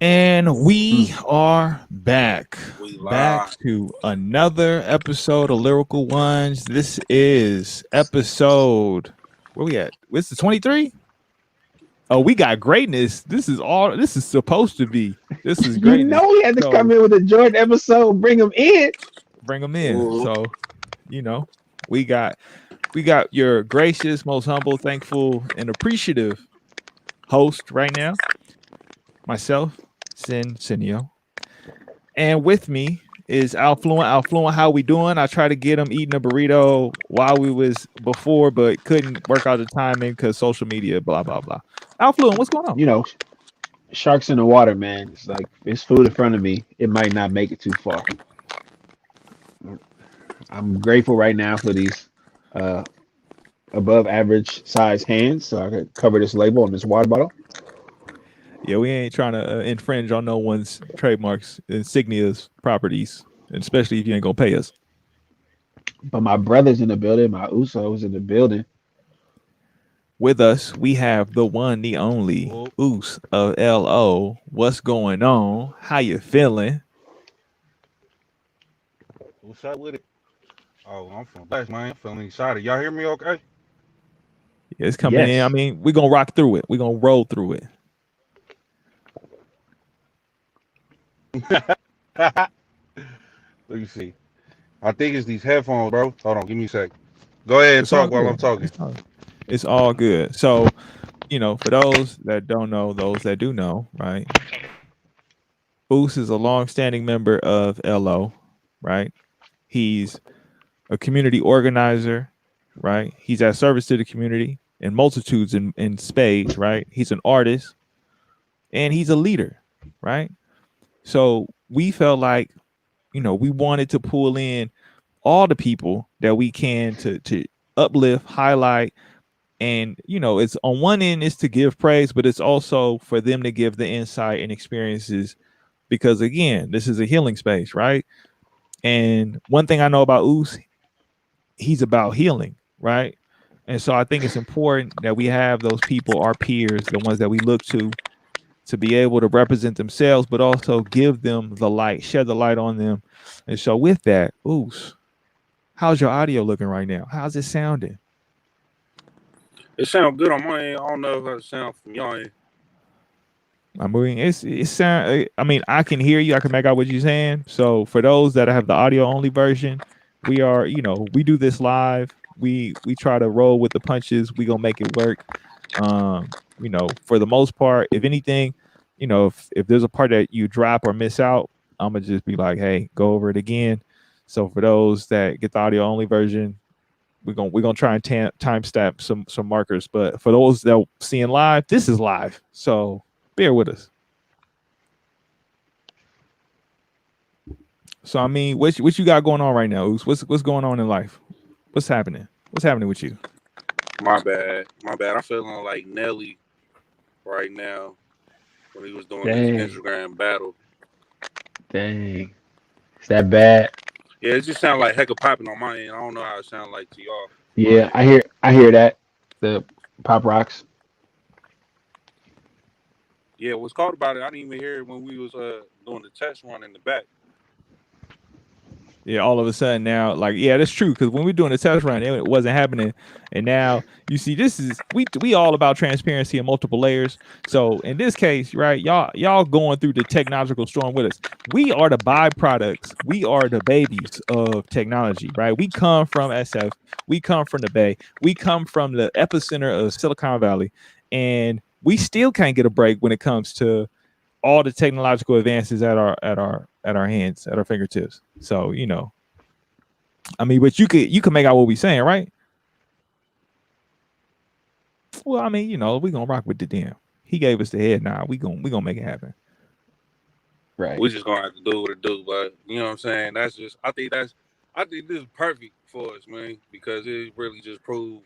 And we are back. We Back live. to another episode of Lyrical Ones. This is episode, where we at? What's the 23? Oh, we got greatness. This is supposed to be. This is You greatness. know he had to So come in with a Jordan episode, bring him in. bring them in. Mhm. So, you know, we got we got your gracious, most humble, thankful, and appreciative host right now. Myself, Sinio. And with me is Alfluent. Alfluent, how we doing? I tried to get him eating a burrito while we was before, but couldn't work out the timing because social media, blah, blah, blah. Alfluent, what's going on? You know, sharks in the water, man. It's like it's food in front of me. It might not make it too far. I'm grateful right now for these uh, above average size hands, so I could cover this label on this water bottle. Yeah, we ain't trying to infringe on no one's trademarks, insignias, properties, and especially if you ain't gonna pay us. But my brother's in the building. My Uso's in the building. With us, we have the one, the only Well, Uce of LO. What's going on? How you feeling? what's up with it? Oh, I'm from Blast, man. I'm feeling excited. Y'all hear me okay? Yeah, it's coming in. I Yes. mean, we're gonna rock through it. We're gonna roll through it. Let me see. I think it's these headphones, bro. Hold on, give me a sec. Go ahead and It's all talk while good. I'm talking. It's all good. So, for those that don't know, those that do know, right? Boost is a long-standing member of LO, right? He's a community organizer, right? He's at service to the community in multitudes in spades, right? He's an artist and he's a leader, right? So we felt like, we wanted to pull in all the people that we can to uplift, highlight, and it's on one end is to give praise, but it's also for them to give the insight and experiences because again, this is a healing space, right? And one thing I know about Uce, he's about healing, right? And so I think it's important that we have those people, our peers, the ones that we look to be able to represent themselves, but also give them the light, shed the light on them. And so with that, Uce, how's your audio looking right now? How's it sounding? It sounds good on my end. I don't know how it sounds from y'all end. I mean, it sound. I mean, I can hear you. I can make out what you're saying. So for those that have the audio only version, we are, we do this live. We try to roll with the punches. We gonna make it work. For the most part, if anything, if there's a part that you drop or miss out, I'm gonna just be like, hey, go over it again. So for those that get the audio only version, we're gonna try and time stamp some markers. But for those that seeing live, this is live. So bear with us. So I mean, what you got going on right now, Oos? What's going on in life? What's happening? What's happening with you? My bad. My bad. I'm feeling like Nelly right now when he was doing his Dang, Instagram battle. dang. Is that bad? Yeah, it just sounds like heck of popping on my end. I don't know how it sounds like to y'all. My Yeah, end. I hear that. The pop rocks. Yeah, what's called about it, I didn't even hear it when we was doing the test run in the back. Yeah, all of a sudden now, like, yeah, that's true. Because when we were doing the test run, it wasn't happening, and now you see, this is we all about transparency and multiple layers. So in this case, right, y'all going through the technological storm with us. We are the byproducts. We are the babies of technology, right? We come from SF. We come from the Bay. We come from the epicenter of Silicon Valley, and we still can't get a break when it comes to all the technological advances at our hands, at our fingertips. So I mean, but you can make out what we're saying, right? Well, I mean, we gonna rock with the damn. He gave us the head nod. We gonna make it happen. Right. We just gonna have to do what it do, but you know what I'm saying. That's just. I think this is perfect for us, man, because it really just proved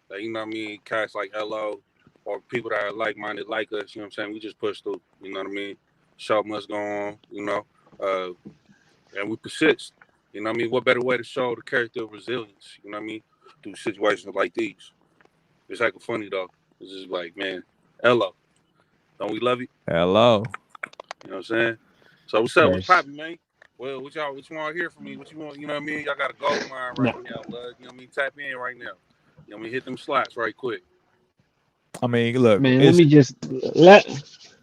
that you know what I mean. Cats like LO or people that are like minded like us. You know what I'm saying. We just push through. You know what I mean. Show must go on. Uh, and we persist. You know what I mean. What better way to show the character of resilience? You know what I mean. Through situations like these. It's like a funny though. It's just like man, LO. Don't we love it? Hello. You know what know what I'm saying? So what's up? What's Verse. poppin', man? Well, what y'all want to hear from me? What you want? You know what I mean? Y'all got a gold mine No, right now, blood. You know what I mean? Tap in right now. You know what I mean? Hit them slots right quick. I mean, look, man. Let it's me just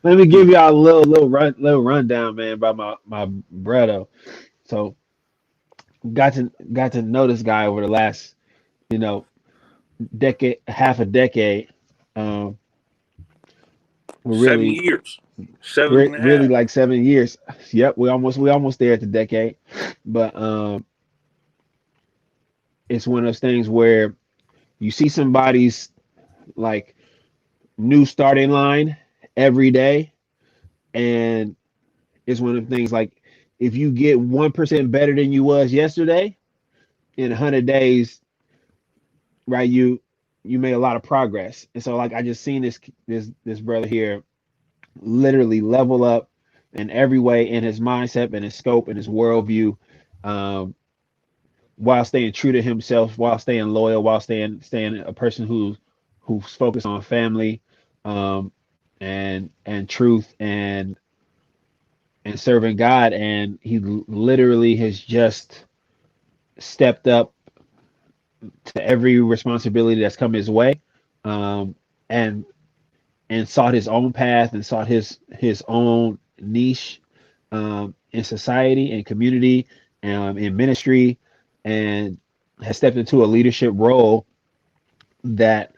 let me give y'all a little rundown, man, about my brother. So got to know this guy over the last, you know, decade, half a decade. Um, we're 7 years, seven and a really half. like 7 years. Yep, we almost there at the decade, but it's one of those things where you see somebody's like new starting line every day, and it's one of the things like if you get 1% better than you was yesterday in 100 days, right? You made a lot of progress, and so like I just seen this brother here literally level up in every way in his mindset and his scope and his worldview, um, while staying true to himself, while staying loyal, while staying a person who's focused on family, um, and truth and serving God. And he literally has just stepped up to every responsibility that's come his way, um, and sought his own path and sought his own niche, in society and community, in ministry, and has stepped into a leadership role that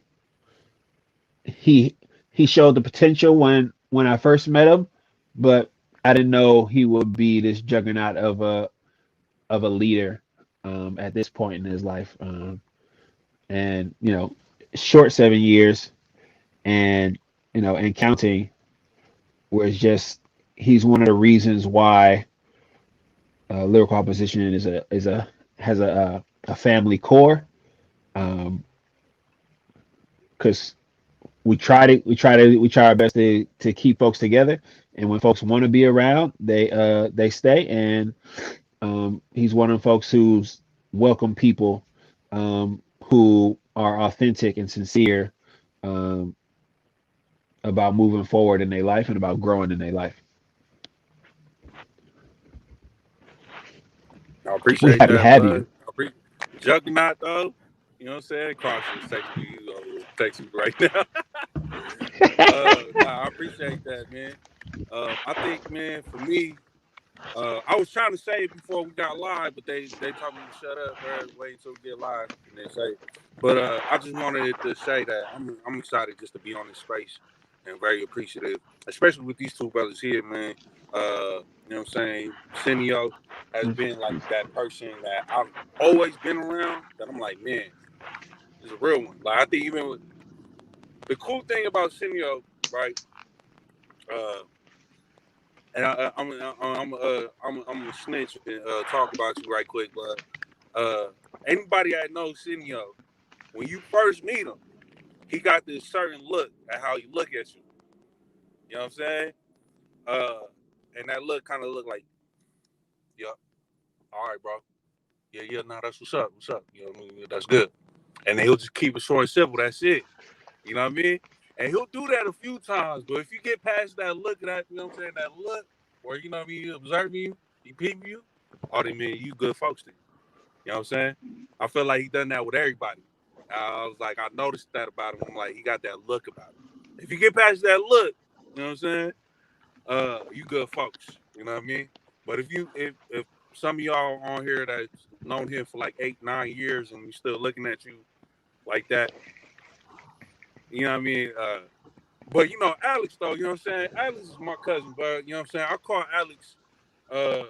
he he showed the potential when I first met him, but I didn't know he would be this juggernaut of a leader, at this point in his life. And short 7 years, and and counting, was just he's one of the reasons why, lyrical opposition is a has a family core, um because we try our best to keep folks together, and when folks want to be around, they stay. And he's one of the folks who's welcome people, who are authentic and sincere, um, about moving forward in their life and about growing in their life. I We appreciate happy to that, have you. blood. Juggernaut though. You know what I'm saying? Cross is texting me. Text me right now. Nah, I appreciate that, man. I think, man, for me, I was trying to say it before we got live, but they told me to shut up, bro. Wait until we get live and then say it. But I just wanted to say that I'm excited just to be on this space and very appreciative, especially with these two brothers here, man. You know what I'm saying? Senio has been like that person that I've always been around. That I'm like, man, this is a real one. Like I think even the cool thing about Senio, right? Uh, and I'm gonna snitch and talk about you right quick, but anybody that knows Senio, when you first meet him, he got this certain look at how he look at you. You know what I'm saying? Uh, and that look kind of look like, yeah, all right, bro. Yeah, yeah, nah, that's what's up. What's up? You know what I mean? That's good. And then he'll just keep it short and simple. That's it. You know what I mean? And he'll do that a few times. But if you get past that look, that, you know what I'm saying, that look, or, you know what I mean, he observing you, he peeping you, oh, they mean you good folks then. You know what I'm saying? I feel like he done that with everybody. I was like, I noticed that about him. I'm like, he got that look about him. If you get past that look, you know what I'm saying? You good folks. You know what I mean? But if some of y'all on here that's known him for like 8, 9 years and we still looking at you like that, you know what I mean? But Alex though, you know what I'm saying? Alex is my cousin, but you know what I'm saying? I call Alex, uh,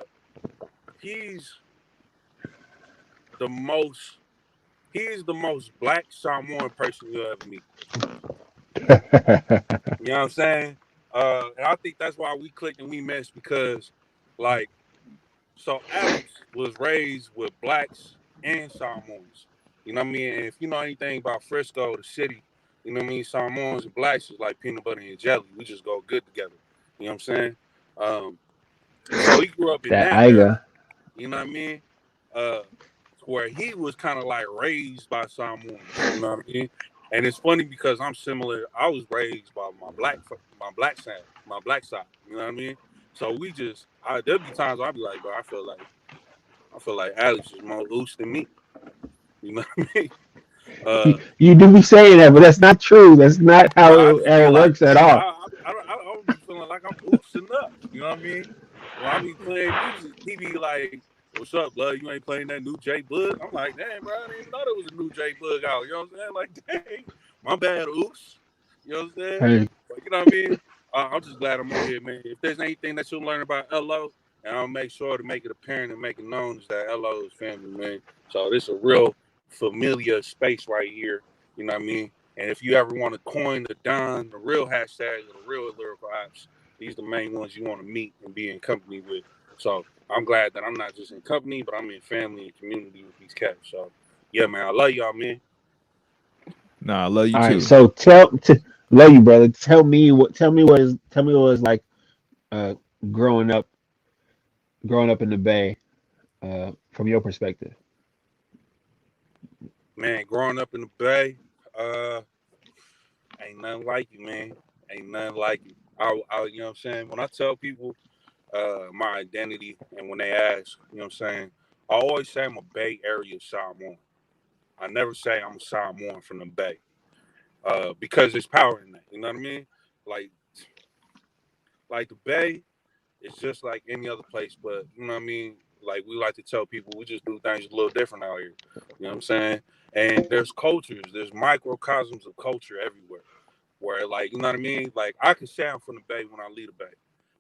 he's the most black Samoan person you'll ever meet. You know what I'm saying? And I think that's why we clicked and we meshed because, like, so Alex was raised with blacks and Samoans. You know what I mean? And if you know anything about Frisco, the city, you know what I mean? Samoans and blacks is like peanut butter and jelly. We just go good together. You know what I'm saying? Um, so he grew up in That that era. Iga. You know what I mean? Uh, where he was kind of like raised by Samoans. You know what I mean? And it's funny because I'm similar. I was raised by my black side. You know what I mean? So there'll be times where I'll be like, bro, I feel like Alex is more loose than me. You know what I mean? You do be saying that, but that's not true. That's not But how I just be it like, works at all. I don't be feeling like I'm oosing up. You know what I mean? When I be playing music, he be like, "What's up, blood? You ain't playing that new J Bug?" I'm like, "Damn, bro, I didn't even know there was a new J Bug out." You know what I'm saying? Like, dang, my bad, Oos. You know what I'm saying? Hey, But you know what I mean? I'm just glad I'm on here, man. If there's anything that you'll learn about LO, and I'll make sure to make it apparent and make it known is that LO is family, man. So this is a real familiar space right here. You know what I mean? And if you ever want to coin the Don, the real hashtag, or the real lyrical apps, these are the main ones you want to meet and be in company with. So I'm glad that I'm not just in company, but I'm in family and community with these cats. So yeah, man, I love y'all, man. Nah, I love you all right, too. so love you, brother. Tell me what it's like uh, growing up in the Bay from your perspective. Man, growing up in the Bay, uh, ain't nothing like you, man. Ain't nothing like you. You know what I'm saying? When I tell people my identity and when they ask, you know what I'm saying, I always say I'm a Bay Area Samoan. I never say I'm a Samoan from the Bay. Because there's power in that. You know what I mean? Like like the Bay is just like any other place, but you know what I mean? Like we like to tell people we just do things a little different out here. You know what I'm saying? And there's cultures, there's microcosms of culture everywhere. Where like, you know what I mean? Like I can say I'm from the Bay when I leave the Bay.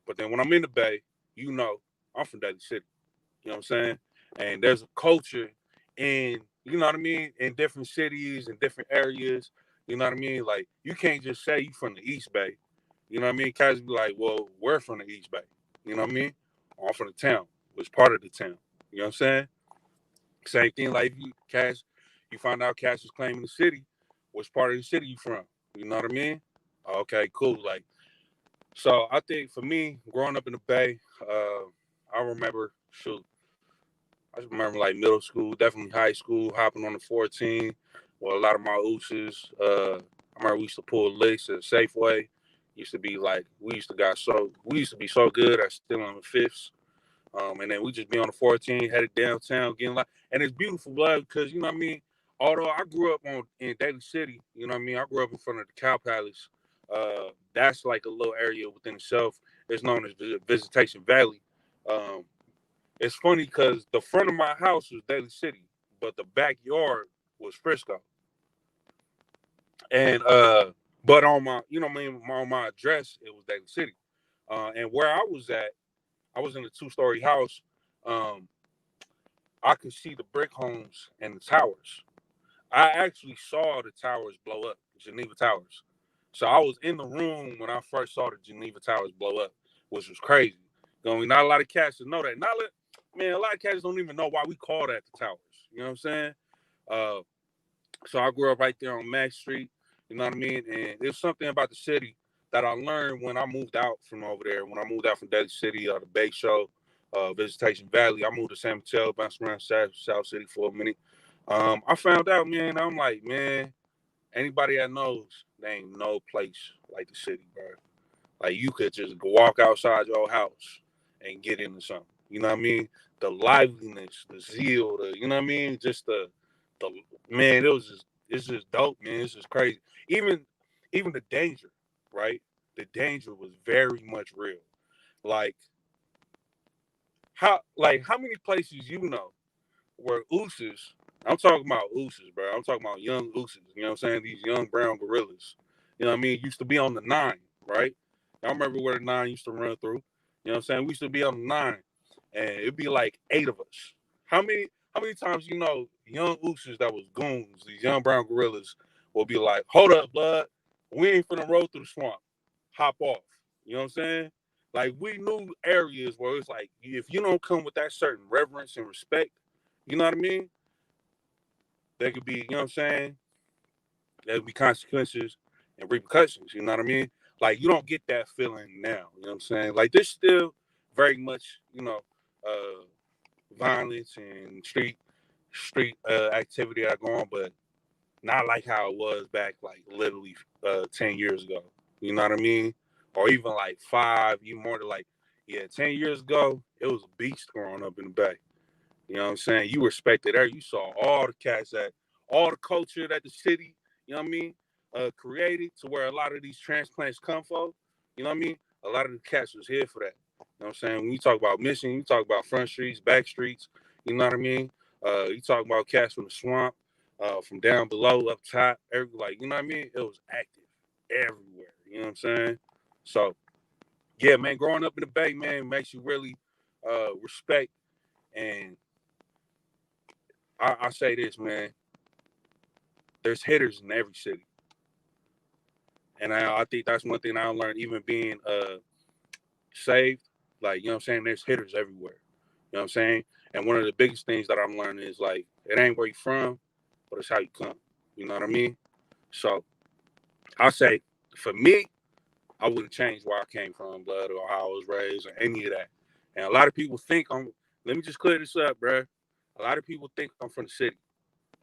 But then when I'm in the Bay, you know, I'm from Daly City. You know what I'm saying? And there's a culture in, you know what I mean, in different cities and different areas. You know what I mean? Like you can't just say you from the East Bay. You know what I mean? Cats be like, well, we're from the East Bay. You know what I mean? I'm from the town. Was part of the town. You know what I'm saying? Same thing like you Cash, you find out Cash is claiming the city. Which part of the city you from? You know what I mean? Okay, cool. Like so I think for me, growing up in the Bay, I remember shoot, I just remember like middle school, definitely high school, hopping on the 14 with a lot of my ooses. I remember we used to pull licks at Safeway. Used to be like we used to be so good at stealing the fifths. And then we just be on the 14, headed downtown, getting like, and it's beautiful, blood, because you know what I mean. Although I grew up in Daly City, you know what I mean. I grew up in front of the Cow Palace. That's like a little area within itself. It's known as the Visitation Valley. Um, it's funny because the front of my house was Daly City, but the backyard was Frisco. And but on my, you know what I mean, on my address, it was Daly City. And where I was at, I was in a two-story house. Um, I could see the brick homes and the towers. I actually saw the towers blow up, Geneva Towers. So I was in the room when I first saw the Geneva Towers blow up, which was crazy. You know, not a lot of cats know that. Man, a lot of cats don't even know why we call that the towers. You know what I'm saying? Uh, so I grew up right there on Max Street. You know what I mean? And there's something about the city that I learned when I moved out from over there. When I moved out from Daly City, the Bay Show, Visitation Valley, I moved to San Mateo, bounced around South City for a minute. I found out, man. I'm like, man, anybody that knows, there ain't no place like the city, bro. Like you could just walk outside your house and get into something. You know what I mean? The liveliness, the zeal, the you know what I mean? Just the man, it's just dope, man. It's just crazy. Even the danger, right? The danger was very much real. Like how many places you know where Uces, I'm talking about Uces, bro. I'm talking about young Uces, you know what I'm saying? These young brown gorillas. You know what I mean? Used to be on the nine, right? I remember where the nine used to run through. You know what I'm saying? We used to be on the nine. And it'd be like 8 of us. How many times you know young Uces that was goons, these young brown gorillas will be like, hold up, blood. We ain't finna roll through the swamp. Hop off. You know what I'm saying? Like we knew areas where it's like if you don't come with that certain reverence and respect, you know what I mean? There could be, you know what I'm saying? There could be consequences and repercussions, you know what I mean? Like you don't get that feeling now, you know what I'm saying? Like there's still very much, violence and street activity that go on, but not like how it was back like literally 10 years ago. You know what I mean? Or even like five, even more than like Yeah, 10 years ago, it was a beast growing up in the Bay. You know what I'm saying? You respected her. You saw all the cats all the culture that the city, you know what I mean, created to where a lot of these transplants come from. You know what I mean? A lot of the cats was here for that. You know what I'm saying? When you talk about Mission, you talk about front streets, back streets, you know what I mean? You talk about cats from the swamp, from down below, up top, like, you know what I mean? It was active everywhere. You know what I'm saying? So, yeah, man, growing up in the Bay, man, makes you really respect. And I say this, man, there's hitters in every city. And I think that's one thing I learned, even being saved. Like, you know what I'm saying? There's hitters everywhere. You know what I'm saying? And one of the biggest things that I'm learning is, like, it ain't where you from, but it's how you come. You know what I mean? So I say, for me, I wouldn't change where I came from, blood, or how I was raised, or any of that. And a lot of people think let me just clear this up, bro. A lot of people think I'm from the city.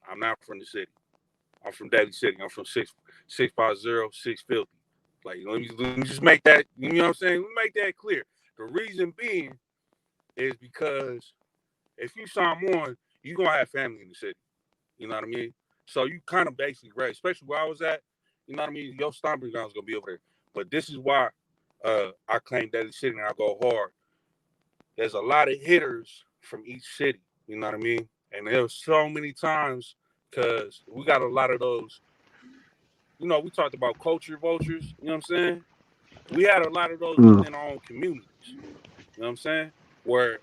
I'm not from the city. I'm from Daly City. I'm from 650, 650. Like, let me just make that, you know what I'm saying? Let me make that clear. The reason being is because if you Samoan, you're going to have family in the city. You know what I mean? So you kind of basically raised, especially where I was at, you know what I mean? Your stomping ground's going to be over there. But this is why I claim Daly City and I go hard. There's a lot of hitters from each city. You know what I mean? And there's so many times because we got a lot of those. You know, we talked about culture vultures. You know what I'm saying? We had a lot of those within our own communities. You know what I'm saying? Where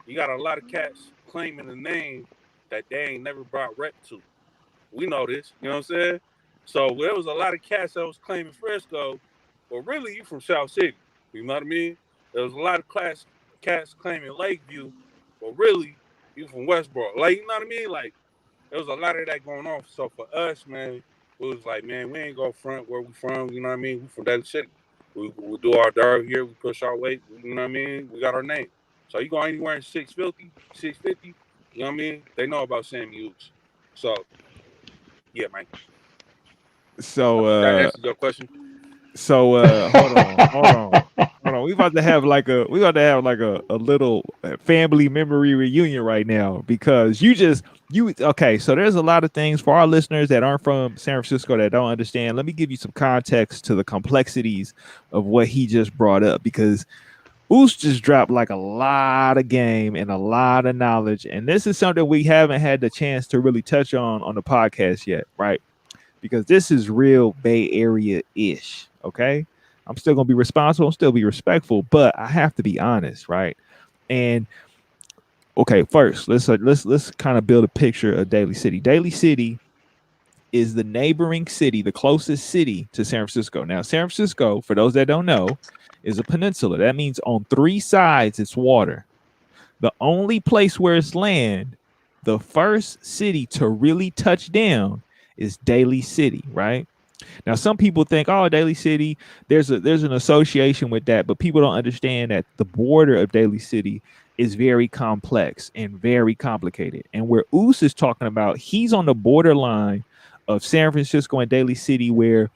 you got a lot of cats claiming a name that they ain't never brought rep to. We know this. You know what I'm saying? So there was a lot of cats that was claiming Frisco, but really you from South City. You know what I mean? There was a lot of cats claiming Lakeview, but really you from Westboro. Like, you know what I mean? Like, there was a lot of that going on. So for us, man, it was like, man, we ain't go front where we from. You know what I mean? We from Daly City. We do our dirt here. We push our weight. You know what I mean? We got our name. So you go anywhere in 650, 650, you know what I mean? They know about Samuelu Veu. So, yeah, man. So That answers your question. hold on. We about to have like a little family memory reunion right now because okay, so there's a lot of things for our listeners that aren't from San Francisco that don't understand. Let me give you some context to the complexities of what he just brought up because Uce just dropped like a lot of game and a lot of knowledge, and this is something we haven't had the chance to really touch on the podcast yet, right? Because this is real Bay Area ish. Okay. I'm still gonna be responsible, I'm still be respectful, but I have to be honest, right? And okay, first let's kind of build a picture of Daly City. Daly City is the neighboring city, the closest city to San Francisco. Now, San Francisco, for those that don't know, is a peninsula. That means on 3 sides it's water. The only place where it's land, the first city to really touch down is Daly City, right? Now, some people think, oh, Daly City, there's an association with that, but people don't understand that the border of Daly City is very complex and very complicated. And where Uce is talking about, he's on the borderline of San Francisco and Daly City, where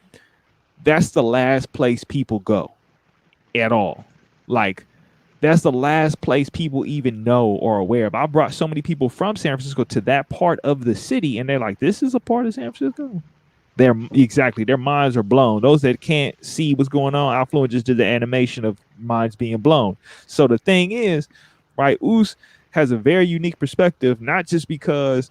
that's the last place people go at all. Like, that's the last place people even know or aware of. I brought so many people from San Francisco to that part of the city, and they're like, this is a part of San Francisco? Their minds are blown. Those that can't see what's going on, Alfluent just did the animation of minds being blown. So the thing is, right, Uce has a very unique perspective, not just because,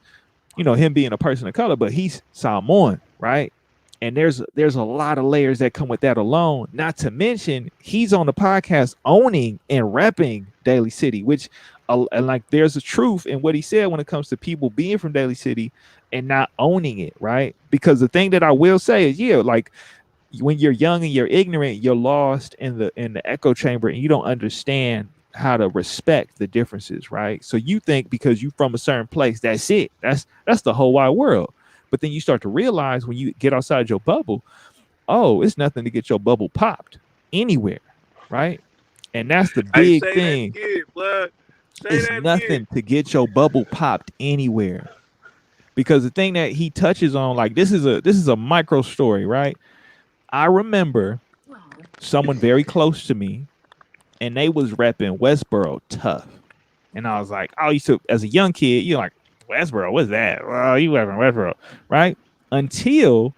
you know, him being a person of color, but he's Samoan, right? And there's a lot of layers that come with that alone. Not to mention, he's on the podcast owning and repping Daly City, which and like there's a truth in what he said when it comes to people being from Daly City and not owning it, right? Because the thing that I will say is, yeah, like when you're young and you're ignorant, you're lost in the echo chamber and you don't understand how to respect the differences, right? So you think because you from a certain place, that's it. That's the whole wide world. But then you start to realize when you get outside your bubble, oh, it's nothing to get your bubble popped anywhere, right? And that's the big thing. That again, blood. It's nothing to get your bubble popped anywhere. Because the thing that he touches on, like this is a micro story, right? I remember someone very close to me and they was repping Westboro tough. And I was like, I used to, as a young kid, you're like, Westboro, what's that? Well, you repping Westboro, right? Until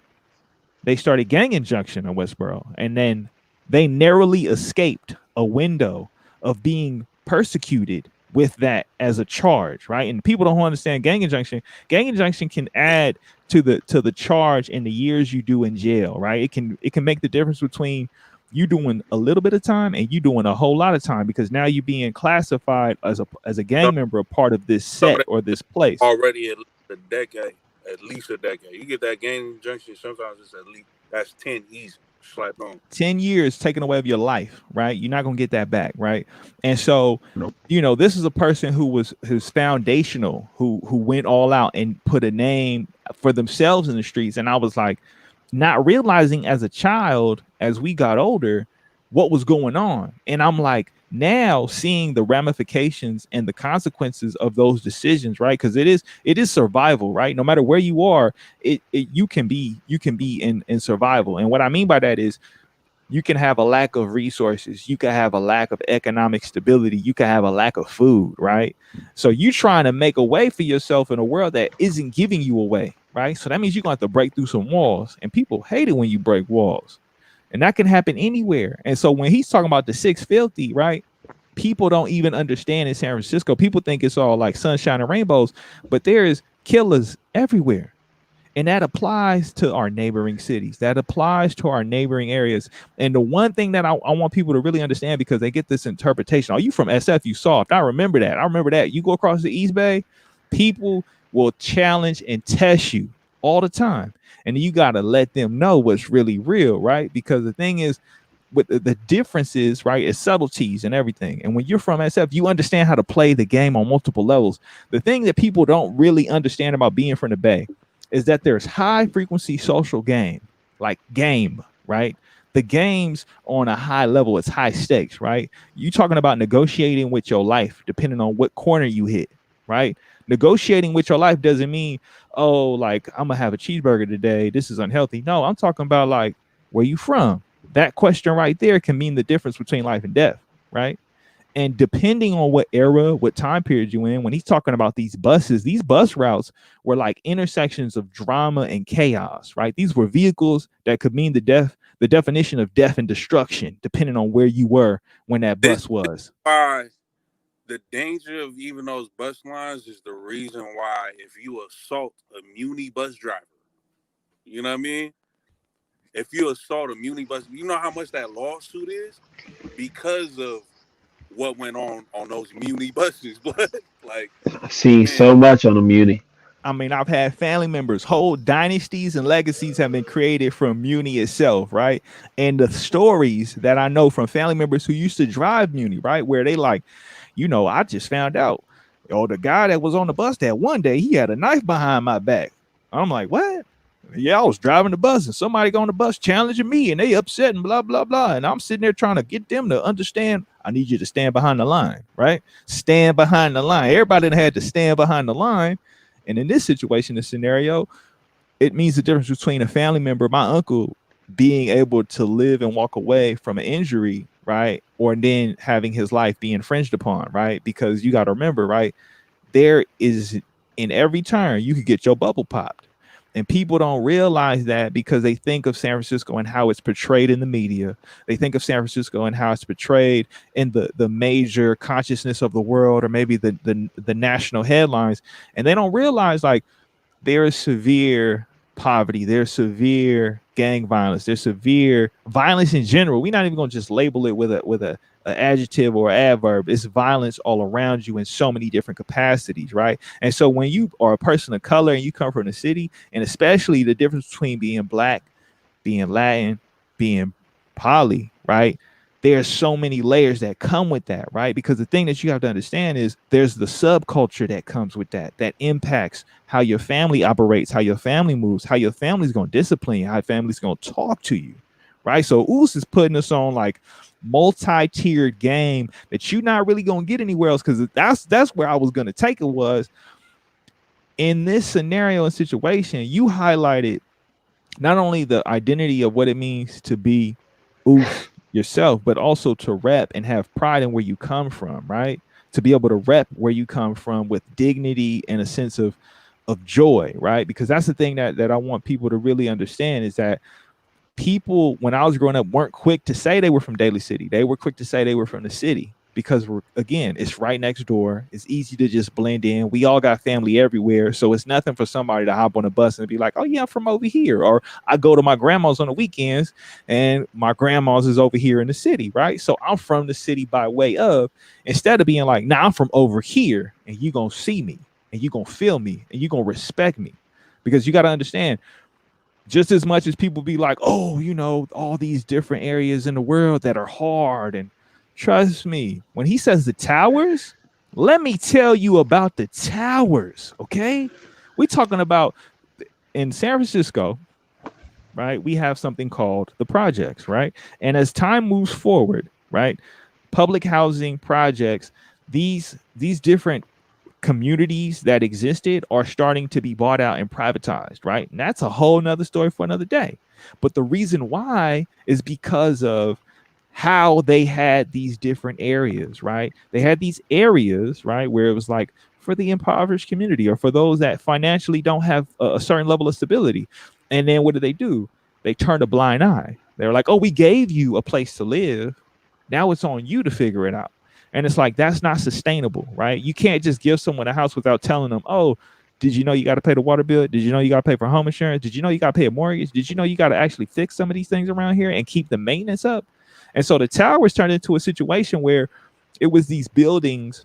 they started gang injunction in Westboro, and then they narrowly escaped a window of being persecuted with that as a charge, right? And people don't understand gang injunction. Gang injunction can add to the charge in the years you do in jail, right? It can make the difference between you doing a little bit of time and you doing a whole lot of time, because now you're being classified as a gang member, a part of this set or this place. Already at least a decade. You get that gang injunction, sometimes it's at least that's 10 easy. Slap on. 10 years taken away of your life, right? You're not gonna get that back, right? And so, Nope. this is a person who's foundational, who went all out and put a name for themselves in the streets. And I was like, not realizing as a child, as we got older, what was going on. And I'm like, now seeing the ramifications and the consequences of those decisions, right? Because it is survival, right? No matter where you are, you can be in survival. And what I mean by that is, you can have a lack of resources, you can have a lack of economic stability, you can have a lack of food, right? So you trying to make a way for yourself in a world that isn't giving you a way, right? So that means you're gonna have to break through some walls, and people hate it when you break walls. And that can happen anywhere. And so when he's talking about the 650, right? People don't even understand in San Francisco. People think it's all like sunshine and rainbows, but there is killers everywhere. And that applies to our neighboring cities. That applies to our neighboring areas. And the one thing that I want people to really understand, because they get this interpretation, oh, you from SF, you soft. I remember that. You go across the East Bay, people will challenge and test you all the time. And you got to let them know what's really real, right? Because the thing is, with the differences, right, is subtleties and everything. And when you're from SF, you understand how to play the game on multiple levels. The thing that people don't really understand about being from the Bay is that there's high frequency social game, right? The game's on a high level, it's high stakes, right? You talking about negotiating with your life, depending on what corner you hit, right? Negotiating with your life doesn't mean, oh, like, I'm gonna have a cheeseburger today, this is unhealthy. No, I'm talking about, like, where you from? That question right there can mean the difference between life and death, right? And depending on what era, what time period you in, when he's talking about these bus routes were like intersections of drama and chaos, right? These were vehicles that could mean the definition of death and destruction, depending on where you were when that bus was. The danger of even those bus lines is the reason why if you assault a muni bus driver, you know what I mean? If you assault a muni bus, you know how much that lawsuit is? Because of what went on those muni buses. But like, I've seen so much on the muni. I mean, I've had family members, whole dynasties and legacies have been created from Muni itself, right? And the stories that I know from family members who used to drive Muni, right? Where they like, I just found out, the guy that was on the bus that one day, he had a knife behind my back. I'm like, what? Yeah, I was driving the bus and somebody on the bus challenging me and they upset and blah, blah, blah. And I'm sitting there trying to get them to understand, I need you to stand behind the line, right? Stand behind the line. Everybody had to stand behind the line. And in this situation, this scenario, it means the difference between a family member, my uncle, being able to live and walk away from an injury, right? Or then having his life be infringed upon, right? Because you got to remember, right? There is, in every turn, you could get your bubble popped. And people don't realize that because they think of San Francisco and how it's portrayed in the media. They think of San Francisco and how it's portrayed in the major consciousness of the world, or maybe the national headlines. And they don't realize, like, there is severe poverty, there's severe gang violence, there's severe violence in general. We're not even going to just label it with a adjective or adverb. It's violence all around you in so many different capacities, right? And so when you are a person of color and you come from the city, and especially the difference between being Black, being Latin, being poly, right? There's so many layers that come with that, right? Because the thing that you have to understand is there's the subculture that comes with that impacts how your family operates, how your family moves, how your family's going to discipline you, how your family's going to talk to you, right? So Uce is putting us on like multi-tiered game that you're not really going to get anywhere else, because that's where I was going to take it. Was in this scenario and situation, you highlighted not only the identity of what it means to be Uce, yourself, but also to rep and have pride in where you come from, right? To be able to rep where you come from with dignity and a sense of joy, right? Because that's the thing that I want people to really understand is that people, when I was growing up, weren't quick to say they were from Daly City. They were quick to say they were from the city because again, it's right next door. It's easy to just blend in. We all got family everywhere. So it's nothing for somebody to hop on a bus and be like, oh yeah, I'm from over here. Or I go to my grandma's on the weekends and my grandma's is over here in the city, right? So I'm from the city by way of, instead of being like, nah, I'm from over here and you gonna see me and you gonna feel me and you gonna respect me. Because you got to understand, just as much as people be like, oh, you know, all these different areas in the world that are hard. And trust me, when he says the towers, let me tell you about the towers. Okay. We're talking about in San Francisco, right? We have something called the projects, right? And as time moves forward, right? Public housing projects, these different communities that existed are starting to be bought out and privatized, right? And that's a whole nother story for another day. But the reason why is because of how they had these different areas, right? They had these areas, right, where it was like for the impoverished community or for those that financially don't have a certain level of stability. And then what do? They turned a blind eye. They're like, oh, we gave you a place to live. Now it's on you to figure it out. And it's like, that's not sustainable, right? You can't just give someone a house without telling them, oh, did you know you got to pay the water bill? Did you know you got to pay for home insurance? Did you know you got to pay a mortgage? Did you know you got to actually fix some of these things around here and keep the maintenance up? And so the towers turned into a situation where it was these buildings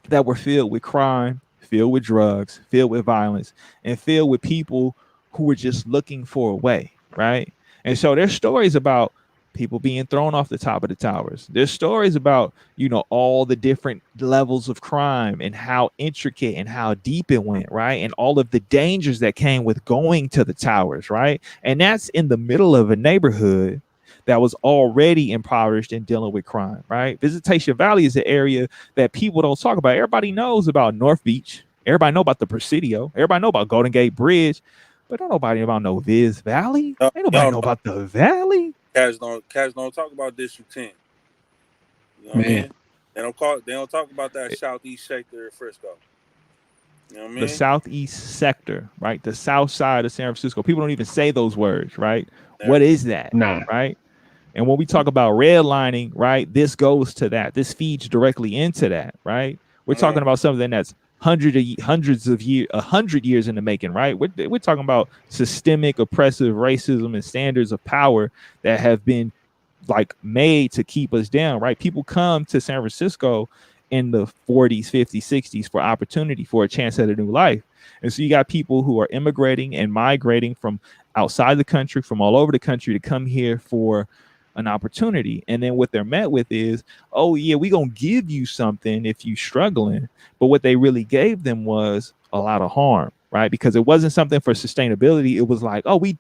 that were filled with crime, filled with drugs, filled with violence, and filled with people who were just looking for a way, right? And so there's stories about people being thrown off the top of the towers. There's stories about, you know, all the different levels of crime and how intricate and how deep it went, right? And all of the dangers that came with going to the towers, right? And that's in the middle of a neighborhood that was already impoverished and dealing with crime, right? Visitation Valley is an area that people don't talk about. Everybody knows about North Beach. Everybody know about the Presidio. Everybody know about Golden Gate Bridge. But don't nobody about no Viz Valley. Ain't nobody know about the Valley. Cats don't talk about District 10. You know what I mean? They don't talk about that southeast sector of Frisco. You know what I mean? The southeast sector, right? The south side of San Francisco. People don't even say those words, right? Yeah. What is that? Nah. Right? And when we talk about redlining, right, this goes to that. This feeds directly into that, right? We're talking about something that's 100 years in the making, right? We're talking about systemic oppressive racism and standards of power that have been like made to keep us down, right? People come to San Francisco in the 40s, 50s, 60s for opportunity, for a chance at a new life. And so you got people who are immigrating and migrating from outside the country, from all over the country to come here for an opportunity. And then what they're met with is, oh yeah, we're gonna give you something if you're struggling. But what they really gave them was a lot of harm, right? Because it wasn't something for sustainability. It was like, oh, we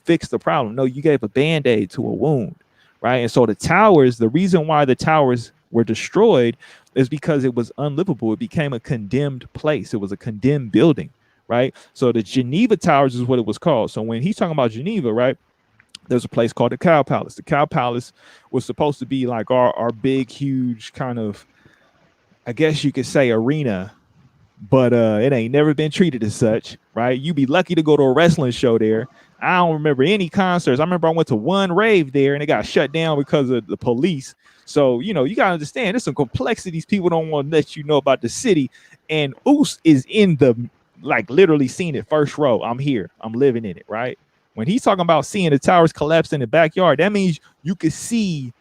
fixed the problem. No, you gave a band-aid to a wound, right? And so the towers, the reason why the towers were destroyed is because it was unlivable. It became a condemned place. It was a condemned building, right? So the Geneva Towers is what it was called. So when he's talking about Geneva, right, there's a place called the Cow Palace. The Cow Palace was supposed to be like our big, huge kind of, I guess you could say, arena, but it ain't never been treated as such, right? You'd be lucky to go to a wrestling show there. I don't remember any concerts. I remember I went to one rave there and it got shut down because of the police. So, you know, you got to understand there's some complexities people don't want to let you know about the city. And Uce is in the, like, literally seeing it first row. I'm here. I'm living in it, right? When he's talking about seeing the towers collapse in the backyard, that means you could see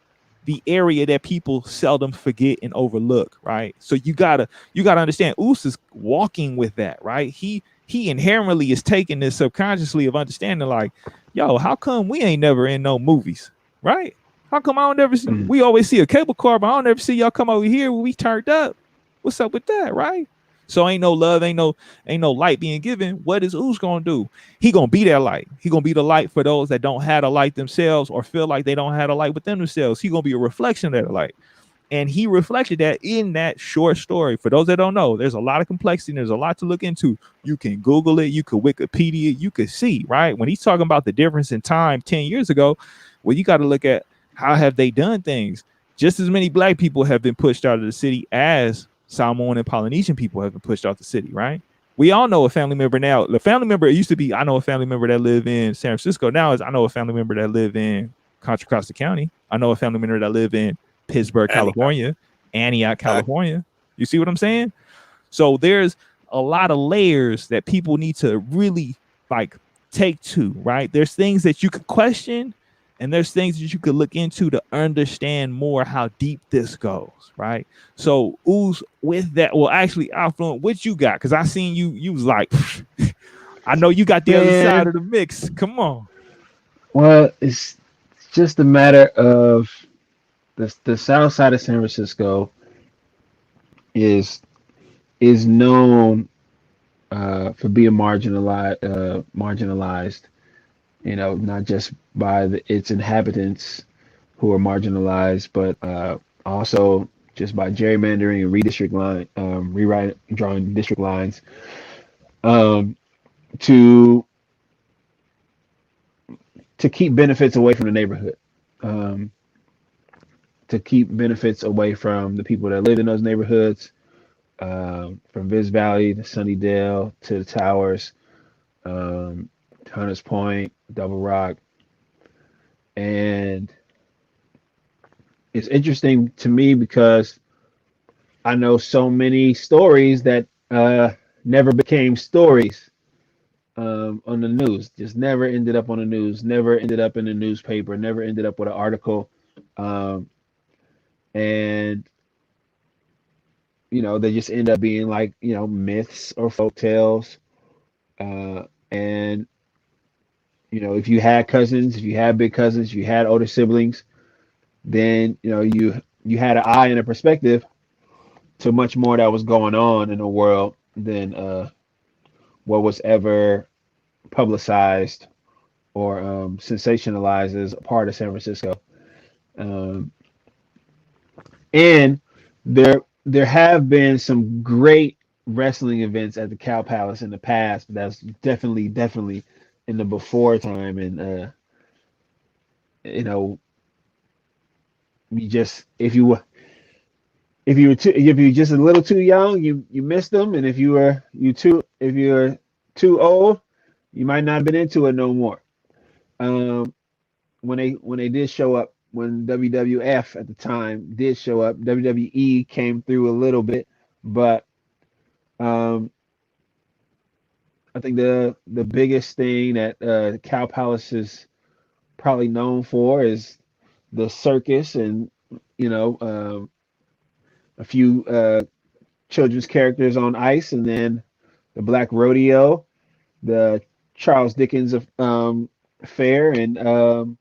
the area that people seldom forget and overlook, right? So you gotta understand, Uce is walking with that, right? He inherently is taking this subconsciously of understanding, like, yo, how come we ain't never in no movies, right? How come I don't never see? We always see a cable car, but I don't never see y'all come over here when we turned up. What's up with that, right? So ain't no love, ain't no light being given. What is Uce gonna do? He gonna be that light. He gonna be the light for those that don't have a light themselves or feel like they don't have a light within themselves. He gonna be a reflection of that light. And he reflected that in that short story. For those that don't know, there's a lot of complexity. There's a lot to look into. You can Google it. You could Wikipedia. You could see, right? When he's talking about the difference in time 10 years ago, well, you got to look at How have they done things? Just as many black people have been pushed out of the city as Samoan and Polynesian people have been pushed out the city, right? We all know a family member now. The family member, it used to be, I know a family member that live in San Francisco. Now is I know a family member that live in Contra Costa County. I know a family member that live in Pittsburgh, California, Antioch, California. You see what I'm saying? So there's a lot of layers that people need to really like take to, right? There's things that you could question, and there's things that you could look into to understand more how deep this goes, right? So, Uce, with that, well, actually, Alfluent, what you got? Because I seen you was like, I know you got the other side of the mix. Come on. Well, it's just a matter of the south side of San Francisco is known for being marginalized. You know, not just by its inhabitants who are marginalized, but also just by gerrymandering and drawing district lines to keep benefits away from the neighborhood, to keep benefits away from the people that live in those neighborhoods, from Viz Valley to Sunnydale to the Towers, Hunters Point, Double Rock. And it's interesting to me because I know so many stories that never became stories on the news, just never ended up on the news, never ended up in the newspaper, never ended up with an article. And you know, they just end up being like, you know, myths or folk tales. And you know, if you had cousins, if you had big cousins, you had older siblings, then you know you had an eye and a perspective to much more that was going on in the world than what was ever publicized or sensationalized as a part of San Francisco. Um, and there have been some great wrestling events at the Cow Palace in the past, but that's definitely in the before time. And you know, you just if you just a little too young, you missed them, and if you're too old, you might not have been into it no more. Um, when they did show up, when WWF at the time did show up, WWE came through a little bit, but um, I think the biggest thing that Cow Palace is probably known for is the circus and you know a few children's characters on ice, and then the Black Rodeo, the Charles Dickens fair, and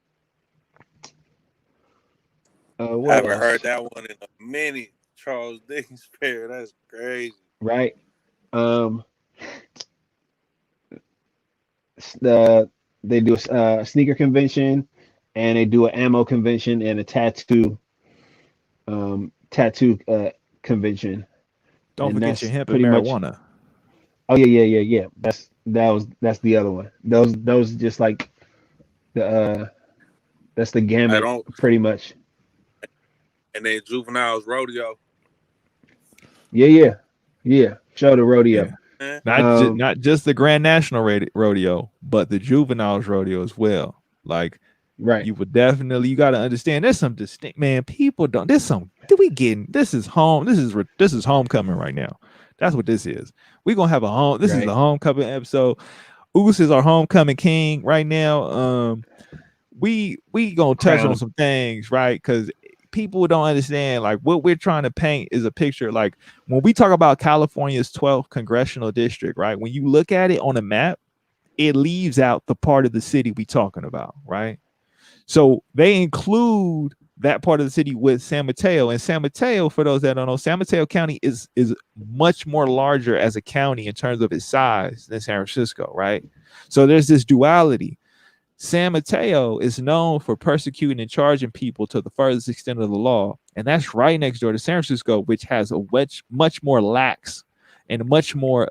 what Haven't heard else? that one in a minute. Charles Dickens Fair. That's crazy. Right. Um, the they do a sneaker convention, and they do an ammo convention and a tattoo convention, Don't and forget your that's hemp and pretty much. marijuana. Oh yeah. That's the other one. Those just like the that's the I gamut don't. pretty much. And then Juvenile's Rodeo. Yeah. Show the rodeo. Yeah. Eh? Um, Not just the Grand National rodeo, but the juveniles rodeo as well. Like right. you would definitely, you got to understand. There's some distinct, man. People don't. There's some. Do we getting? This is home. This is homecoming right now. That's what this is. We're gonna have a home. This is Right. the homecoming episode. Uce is our homecoming king right now. We gonna touch Crown on him. some things, right? Because people don't understand like what we're trying to paint is a picture. Like when we talk about California's 12th congressional district, right? When you look at it on a map, it leaves out the part of the city we talking about, right? So they include that part of the city with San Mateo. And San Mateo, for those that don't know, San Mateo County is much more larger as a county in terms of its size than San Francisco, right? So there's this duality. San Mateo is known for persecuting and charging people to the furthest extent of the law. And that's right next door to San Francisco, which has a much more lax and much more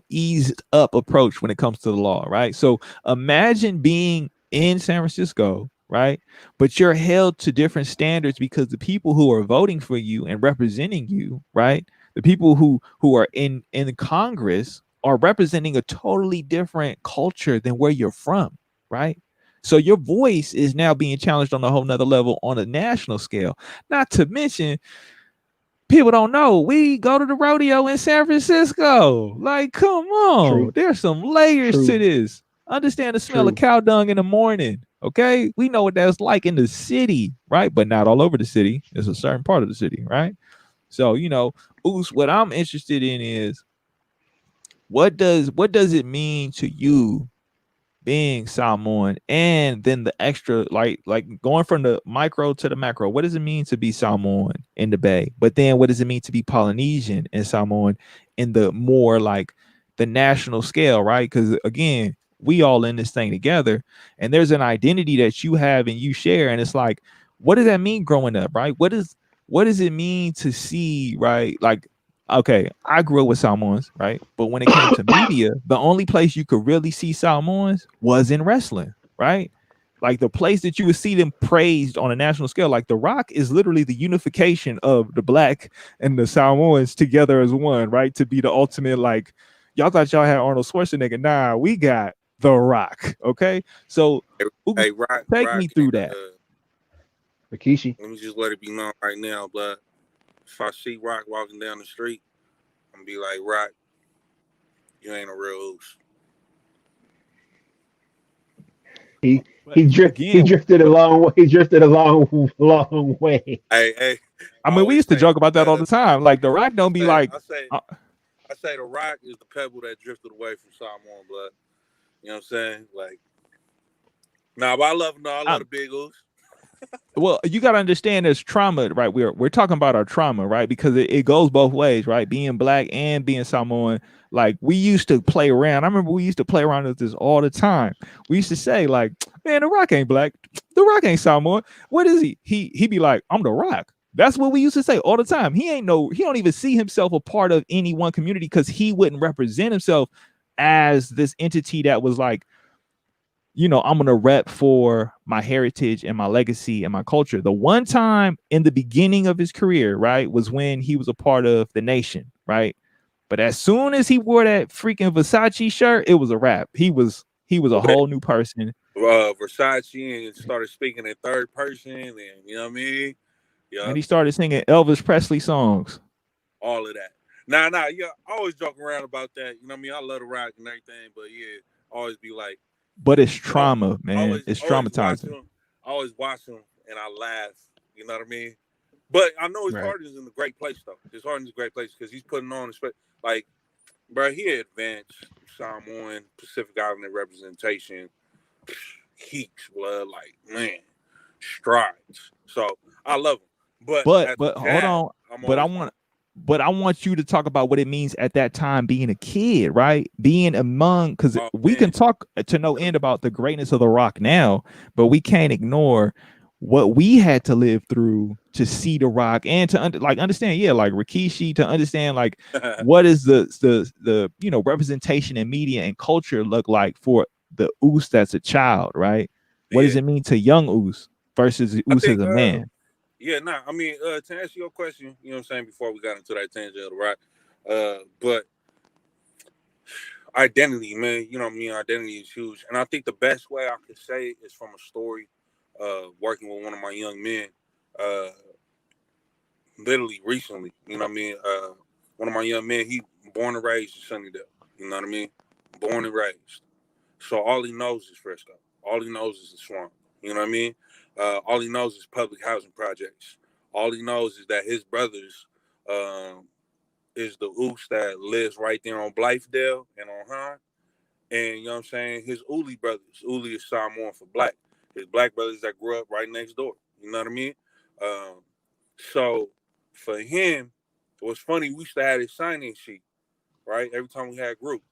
eased up approach when it comes to the law, right? So imagine being in San Francisco right? But you're held to different standards because the people who are voting for you and representing you, right? The people who are in Congress are representing a totally different culture than where you're from, right? So your voice is now being challenged on a whole nother level on a national scale. Not to mention, people don't know we go to the rodeo in San Francisco. Like, come on, True. there's some layers to True. this. Understand the smell of True. cow dung in the morning. Okay, we know what that's like in the city, right? But not all over the city. It's a certain part of the city, right? So, Uce, what I'm interested in is what does it mean to you being Samoan, and then the extra, like going from the micro to the macro. What does it mean to be Samoan in the Bay? But then what does it mean to be Polynesian and Samoan in the more like the national scale, right? Because again, we all in this thing together, and there's an identity that you have and you share, and it's like, what does that mean growing up, right? What does it mean to see, right? Like, okay, I grew up with Samoans, right? But when it came to media, the only place you could really see Samoans was in wrestling, right? Like the place that you would see them praised on a national scale. Like The Rock is literally the unification of the black and the Samoans together as one, right? To be the ultimate, like, y'all thought y'all had Arnold Schwarzenegger. Nah, we got The Rock. Okay. So Hey, Rock, take Rock, me through and that. Rikishi. let me just let it be known right now, but if I see Rock walking down the street, I'm gonna be like, Rock, you ain't a real Uce. But He again, drifted a long way. He drifted a long way. Hey, I I mean, we always used to say, joke about that all the time. Like The Rock don't be like, I say, uh, I say, the Rock is the pebble that drifted away from Samoan blood. You know what I'm saying? Like, nah, but I love him. No, I love I'm, the big Uce. well, you got to understand there's trauma, right? We're talking about our trauma, right? Because it goes both ways, right? Being black and being Samoan. Like, we used to play around. I remember we used to play around with this all the time. We used to say, like, man, The Rock ain't black. The Rock ain't Samoan. What is he? He be like, I'm The Rock. That's what we used to say all the time. He don't even see himself a part of any one community because he wouldn't represent himself as this entity that was like, I'm gonna rep for my heritage and my legacy and my culture. The one time in the beginning of his career, right, was when he was a part of the nation, right? But as soon as he wore that freaking Versace shirt, it was a wrap. He was a whole new person. Versace and started speaking in third person, and you know what I mean? Yeah, And he started singing Elvis Presley songs. all of that. Yeah, I always joke around about that. You know what I mean? I love the Rock and everything, but yeah, always be like, But it's oh, trauma, man. It's always watch traumatizing. him, always watch him, and I laugh. You know what I mean? But I know his Right. heart is in a great place though. His heart is in a great place because he's putting on like, bro, he advanced Samoan Pacific Islander representation heaps, blood, like, man, strides. So I love him. But But as a but hold dad, on. I'm But I always want but I want you to talk about what it means at that time being a kid, right? Being among, because oh we can man. talk to no end about the greatness of The Rock now, but we can't ignore what we had to live through to see The Rock and to understand, yeah, like Rikishi, to understand like what is the representation in media and culture look like for the Uce that's a child, right? What does Yeah. it mean to young Uce versus I Uce think as a man? yeah, I mean, to answer your question, you know what I'm saying, before we got into that tangent of the Rock, but identity, man, you know what I mean, identity is huge. And I think the best way I could say it is from a story, working with one of my young men, uh, literally recently, you know what I mean? One of my young men, he born and raised in Sunnydale, you know what I mean? Born and raised. So all he knows is Frisco. All he knows is the swamp. You know what I mean? All he knows is public housing projects. All he knows is that his brothers is the Uce that lives right there on Blythedale and on Hahn. And you know what I'm saying? His Uli brothers. Uli is Samoan for black. His black brothers that grew up right next door. You know what I mean? Um, so for him, it was funny. We used to have his sign-in sheet, right? Every time we had group.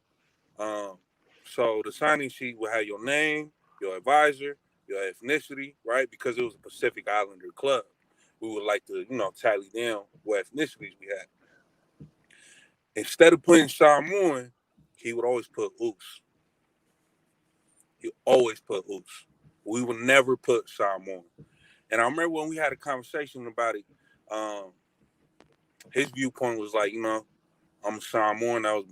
Um, so the signing sheet will have your name, your advisor, your ethnicity, right? Because it was a Pacific Islander club. We would like to, tally down what ethnicities we had. Instead of putting Samoan, he would always put Uce. He always put Uce. We would never put Samoan. And I remember when we had a conversation about it, his viewpoint was like, I'm a Samoan. I was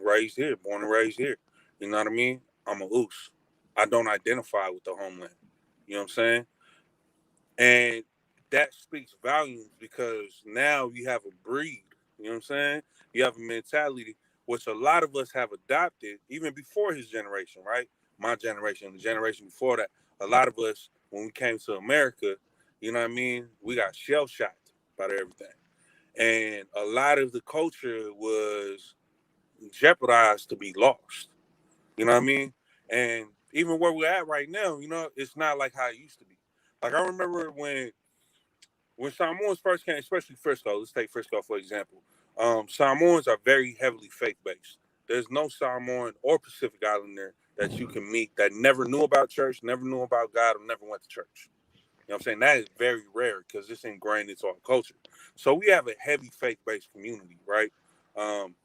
raised here, born and raised here. You know what I mean? I'm a Uce. I don't identify with the homeland. You know what I'm saying? And that speaks volumes because now you have a breed. You know what I'm saying? You have a mentality which a lot of us have adopted even before his generation, right? My generation, the generation before that. A lot of us, when we came to America, you know what I mean? We got shell shocked by everything. And a lot of the culture was jeopardized to be lost. You know what I mean? And even where we're at right now, it's not like how it used to be. Like I remember when Samoans first came, especially Frisco. Let's take Frisco for example. Samoans are very heavily faith based. There's no Samoan or Pacific Islander that you can meet that never knew about church, never knew about God, or never went to church. You know what I'm saying? That is very rare because it's ingrained into our culture. So we have a heavy faith-based community, right? Um,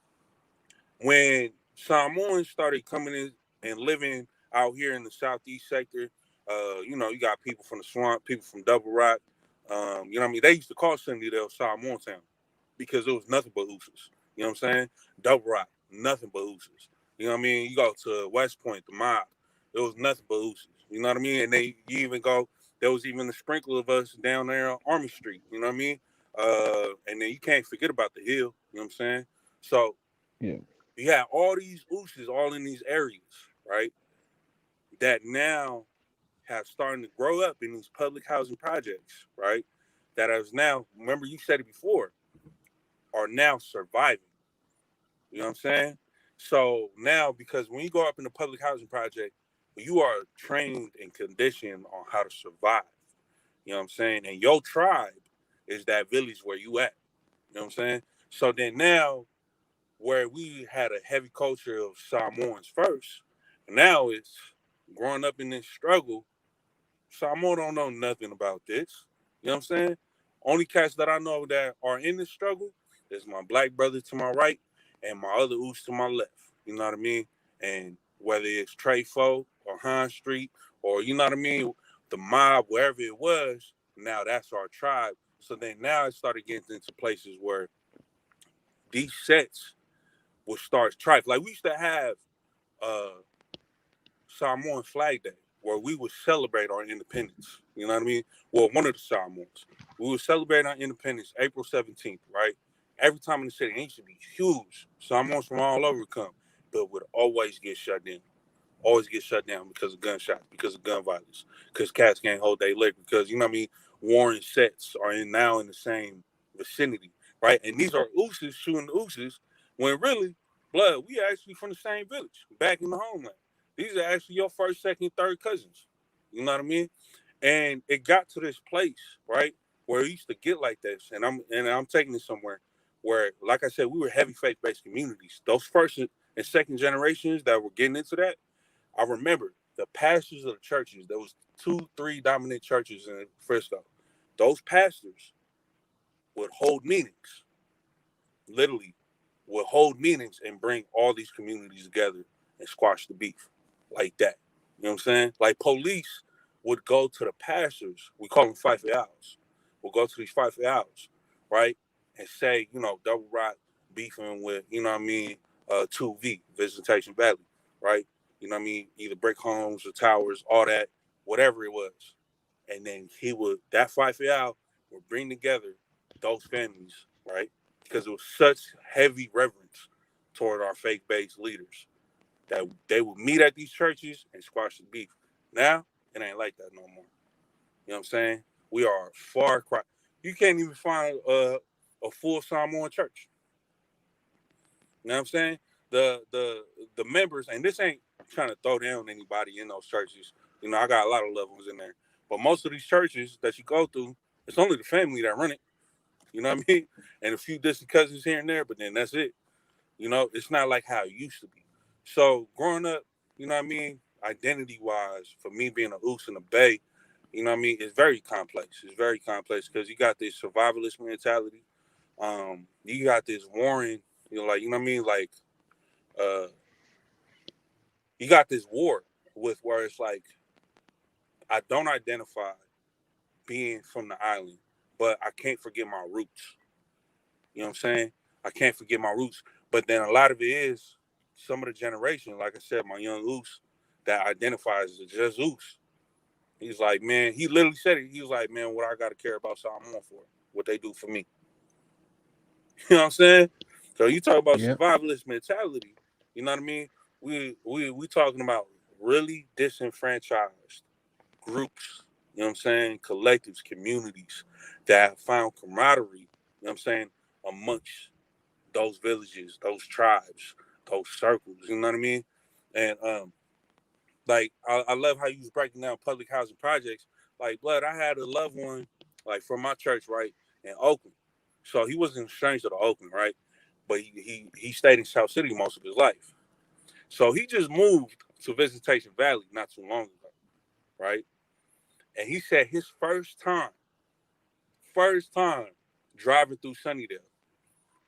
when Samoans started coming in and living out here in the southeast sector, you got people from the swamp, people from Double Rock. You know what I mean? They used to call Sunnydale Samoan Town because it was nothing but Uces. You know what I'm saying? Double Rock, nothing but Uces. You know what I mean? You go to West Point, the mob, it was nothing but Uces. You know what I mean? And you even go, there was even a sprinkle of us down there on Army Street. You know what I mean? And then you can't forget about the hill. You know what I'm saying? So Yeah. you have all these Uces all in these areas, right? That now have starting to grow up in these public housing projects, right? That is now, remember you said it before, are now surviving. You know what I'm saying? So now, because when you go up in the public housing project, you are trained and conditioned on how to survive. You know what I'm saying? And your tribe is that village where you at. You know what I'm saying? So then now, where we had a heavy culture of Samoans first, now it's growing up in this struggle. Samoa don't know nothing about this. You know what I'm saying? Only cats that I know that are in this struggle is my black brother to my right and my other Uce to my left. You know what I mean? And whether it's Trefo or Han Street or you know what I mean, the mob, wherever it was, now that's our tribe. So then now it started getting into places where these sets will start tribe. Like we used to have uh Samoan Flag Day, where we would celebrate our independence. You know what I mean? Well, one of the Samoans. We would celebrate our independence April 17th, right? Every time in the city, it used to be huge. Samoans from all over would come, but would always get shut down. Always get shut down because of gunshots, because of gun violence, because cats can't hold their liquor, because, you know what I mean, warring sets are now in the same vicinity, right? And these are Uces shooting the Uces when really, blood, we actually from the same village, back in the homeland. These are actually your first, second, third cousins. You know what I mean? And it got to this place, right, where it used to get like this. And I'm taking it somewhere where, like I said, we were heavy faith-based communities. Those first and second generations that were getting into that, I remember the pastors of the churches. There was 2, 3 dominant churches in Frisco. Those pastors would hold meetings, literally would hold meetings and bring all these communities together and squash the beef like that. You know what I'm saying? Like police would go to the pastors. We call them fight for hours. We'll go to these fight for hours, right? And say, Double Rock beefing with, 2V, Visitation Valley, right? You know what I mean? Either brick homes or towers, all that, whatever it was. And then that fight for hour would bring together those families, right? Because it was such heavy reverence toward our faith-based leaders that they would meet at these churches and squash the beef. Now, it ain't like that no more. You know what I'm saying? We are far cry. You can't even find a full Samoan church. You know what I'm saying? The members, and this ain't trying to throw down anybody in those churches. I got a lot of loved ones in there. But most of these churches that you go through, it's only the family that run it. You know what I mean? And a few distant cousins here and there, but then that's it. It's not like how it used to be. So growing up, you know what I mean, identity-wise, for me being a Uce and a Bay, you know what I mean, it's very complex. It's very complex because you got this survivalist mentality. You got this warring, like, you know what I mean, like, you got this war with where it's like I don't identify being from the island, but I can't forget my roots. You know what I'm saying? I can't forget my roots. But then a lot of it is some of the generation, like I said, my young Uce, that identifies as just Uce. He's like, man, he literally said it. He was like, man, what I got to care about, so I'm on for it. What they do for me. You know what I'm saying? So you talk about survivalist mentality. You know what I mean? We talking about really disenfranchised groups. You know what I'm saying? Collectives, communities that have found camaraderie. You know what I'm saying? Amongst those villages, those tribes, those circles. You know what I mean? And like I love how you was breaking down public housing projects. Like, blood, I had a loved one like from my church, right, in Oakland. So he wasn't a stranger to Oakland, right? But he stayed in South City most of his life. So he just moved to Visitation Valley not too long ago, right? And he said his first time driving through Sunnydale,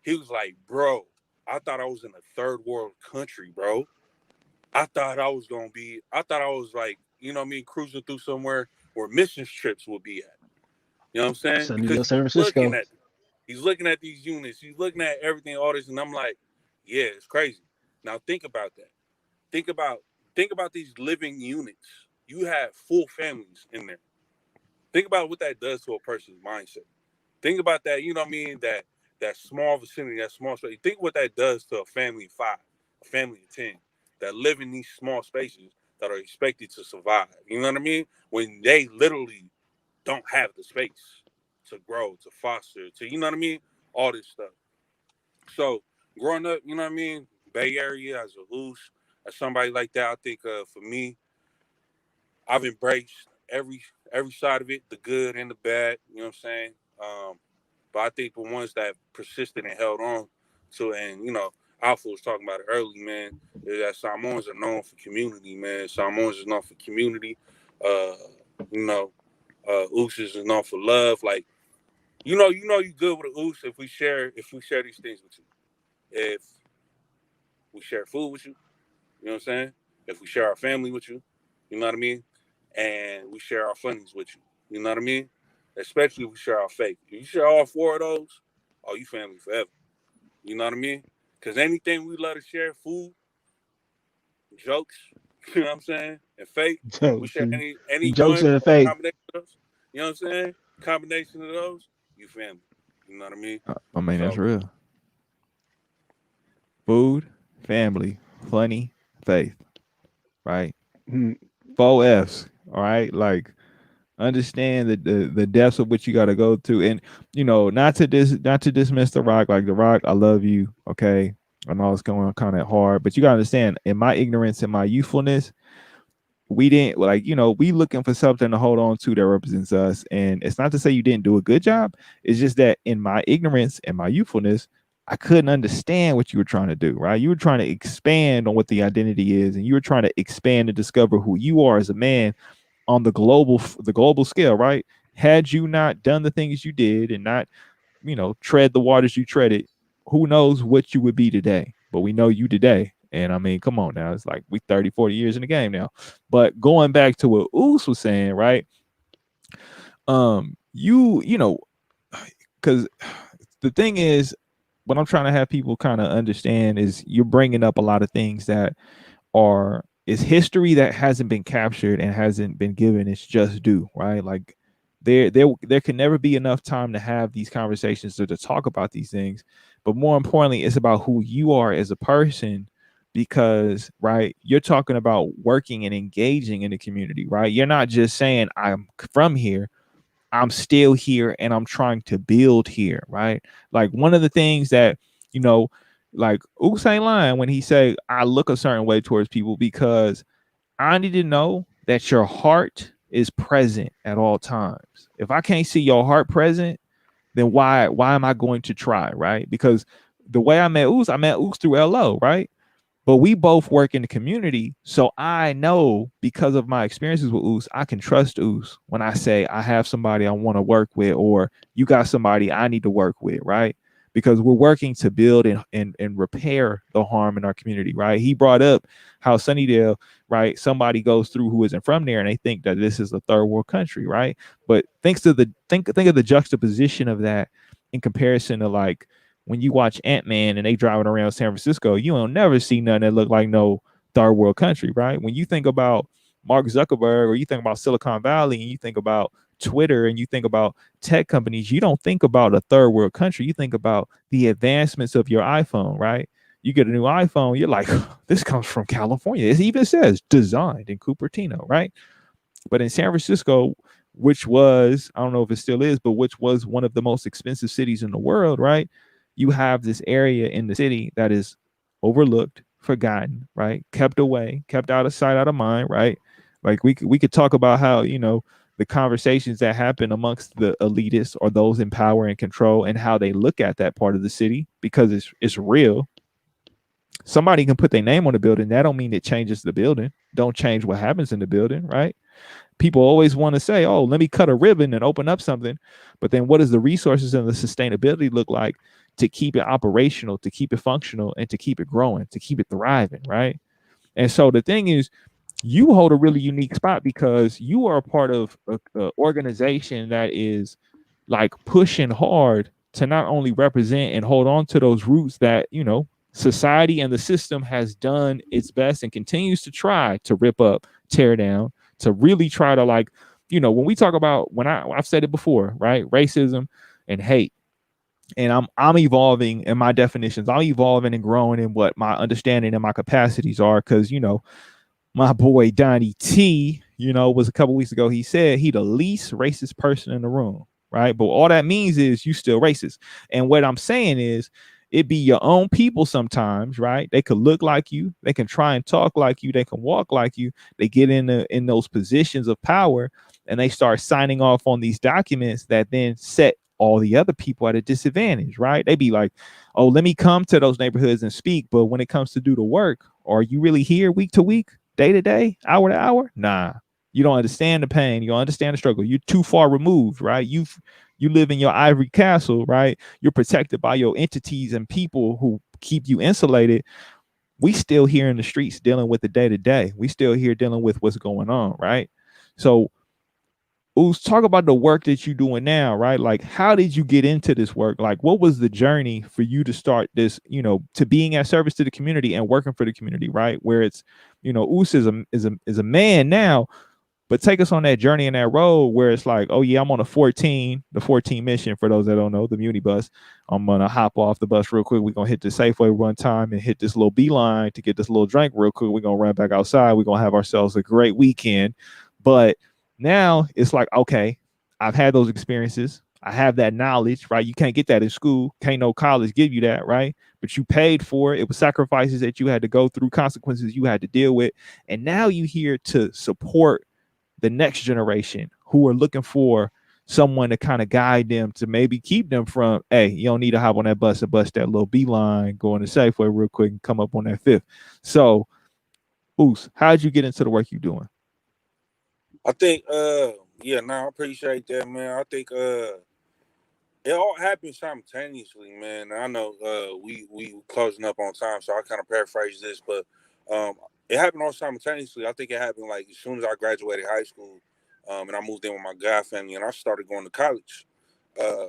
he was like, bro, I thought I was in a third world country, bro. I thought I was like, you know what I mean, cruising through somewhere where mission trips would be at. You know what I'm saying? Because Sunnydale, San Francisco. he's looking at these units, he's looking at everything, all this, and I'm like, yeah, it's crazy. Now think about that. Think about these living units. You have full families in there. Think about what that does to a person's mindset. Think about that, you know what I mean? That small vicinity, that small space. Think what that does to a family of 5, a family of 10 that live in these small spaces that are expected to survive. You know what I mean? When they literally don't have the space to grow, to foster, to, you know what I mean? All this stuff. So growing up, you know what I mean? Bay Area as a Uce, as somebody like that, I think for me, I've embraced every side of it, the good and the bad. You know what I'm saying? But I think the ones that persisted and held on to, and you know, Alpha was talking about it early, man, is that Samoans are known for community, man. Samoans is known for community. Uh, you know, Uce is known for love. Like, you know, you good with a Uce if we share these things with you. If we share food with you, you know what I'm saying? If we share our family with you, you know what I mean? And we share our funnies with you, you know what I mean? Especially if we share our faith. If you share all 4 of those, oh, you family forever. You know what I mean? Because anything we love to share, food, jokes, you know what I'm saying, and faith, we share any Jokes one and or faith. combination of those, you know what I'm saying? Combination of those, you family. You know what I mean? I mean, that's So, real. Food, family, funny, faith, right? Mhm. 4 F's, all right? Like, understand the depths of which you got to go to, and you know, not to dismiss the Rock. Like the Rock, I love you, okay? I know it's going kind of hard, but you got to understand, in my ignorance and my youthfulness, we didn't, like, you know, we looking for something to hold on to that represents us. And it's not to say you didn't do a good job. It's just that in my ignorance and my youthfulness, I couldn't understand what you were trying to do, right? You were trying to expand on what the identity is, and you were trying to expand and discover who you are as a man on the global scale, right? Had you not done the things you did and not, you know, tread the waters you treaded, who knows what you would be today? But we know you today. And I mean, come on now. It's like we 30, 40 years in the game now. But going back to what Uce was saying, right? You know, because the thing is, what I'm trying to have people kind of understand is you're bringing up a lot of things that is history that hasn't been captured and hasn't been given its just due, right? Like there can never be enough time to have these conversations to talk about these things. But more importantly, it's about who you are as a person, because right, you're talking about working and engaging in the community, right? You're not just saying I'm from here, I'm still here and I'm trying to build here, right? Like one of the things that, you know, like Uce ain't lying when he say I look a certain way towards people, because I need to know that your heart is present at all times. If I can't see your heart present, then why am I going to try, right? Because the way I met Uce through LO, right? But we both work in the community, so I know, because of my experiences with Uce, I can trust Uce when I say I have somebody I want to work with, or you got somebody I need to work with, right? because we're working to build and repair the harm in our community, right? He brought up how Sunnydale, right? Somebody goes through who isn't from there and they think that this is a third world country, right? But think of the juxtaposition of that in comparison to like when you watch Ant-Man and they driving around San Francisco, you don't never see nothing that look like no third world country, right? When you think about Mark Zuckerberg or you think about Silicon Valley and you think about Twitter and you think about tech companies, you don't think about a third world country. You think about the advancements of your iPhone, right? You get a new iPhone, you're like, this comes from California. It even says designed in Cupertino, right? But in San Francisco, which was, I don't know if it still is, but which was one of the most expensive cities in the world, right? You have this area in the city that is overlooked, forgotten, right? Kept away, kept out of sight, out of mind, right? Like we could talk about how, the conversations that happen amongst the elitists or those in power and control and how they look at that part of the city because it's real. Somebody can put their name on the building. That don't mean it changes the building. Don't change what happens in the building, right? People always want to say, oh, let me cut a ribbon and open up something. But then what does the resources and the sustainability look like to keep it operational, to keep it functional, and to keep it growing, to keep it thriving, right? And so the thing is, you hold a really unique spot because you are a part of a organization that is like pushing hard to not only represent and hold on to those roots that, society and the system has done its best and continues to try to rip up, tear down, to really try to like, when we talk about I've said it before, right? Racism and hate. And I'm evolving in my definitions. I'm evolving and growing in what my understanding and my capacities are. Cause my boy Donnie T, was a couple weeks ago. He said he the least racist person in the room, right? But all that means is you still racist. And what I'm saying is it be your own people sometimes, right? They could look like you, they can try and talk like you, they can walk like you, they get in those positions of power and they start signing off on these documents that then set all the other people at a disadvantage, right? They be like, oh, let me come to those neighborhoods and speak. But when it comes to do the work, are you really here week to week? Day to day, hour to hour? Nah. You don't understand the pain. You don't understand the struggle. You're too far removed, right? You live in your ivory castle, right? You're protected by your entities and people who keep you insulated. We still here in the streets dealing with the day to day. We still here dealing with what's going on, right? So Uce, talk about the work that you're doing now, right? Like, how did you get into this work? Like, what was the journey for you to start this, to being at service to the community and working for the community, right? Where it's, Uce is a man now, but take us on that journey and that road where it's like, oh yeah, I'm on the 14 mission for those that don't know, the Muni bus. I'm gonna hop off the bus real quick. We're gonna hit the Safeway one time and hit this little beeline to get this little drink real quick. We're gonna run back outside. We're gonna have ourselves a great weekend. But now it's like, okay, I've had those experiences. I have that knowledge, right? You can't get that in school. Can't no college give you that, right? But you paid for it. It was sacrifices that you had to go through, consequences you had to deal with. And now you here to support the next generation who are looking for someone to kind of guide them to maybe keep them from, hey, you don't need to hop on that bus and bust that little beeline, go on the Safeway real quick and come up on that fifth. So, Uce, how'd you get into the work you're doing? I think, I appreciate that, man. I think, it all happened simultaneously, man. I know we closing up on time, so I kind of paraphrase this, but it happened all simultaneously. I think it happened like as soon as I graduated high school, and I moved in with my god family, and I started going to college. Uh,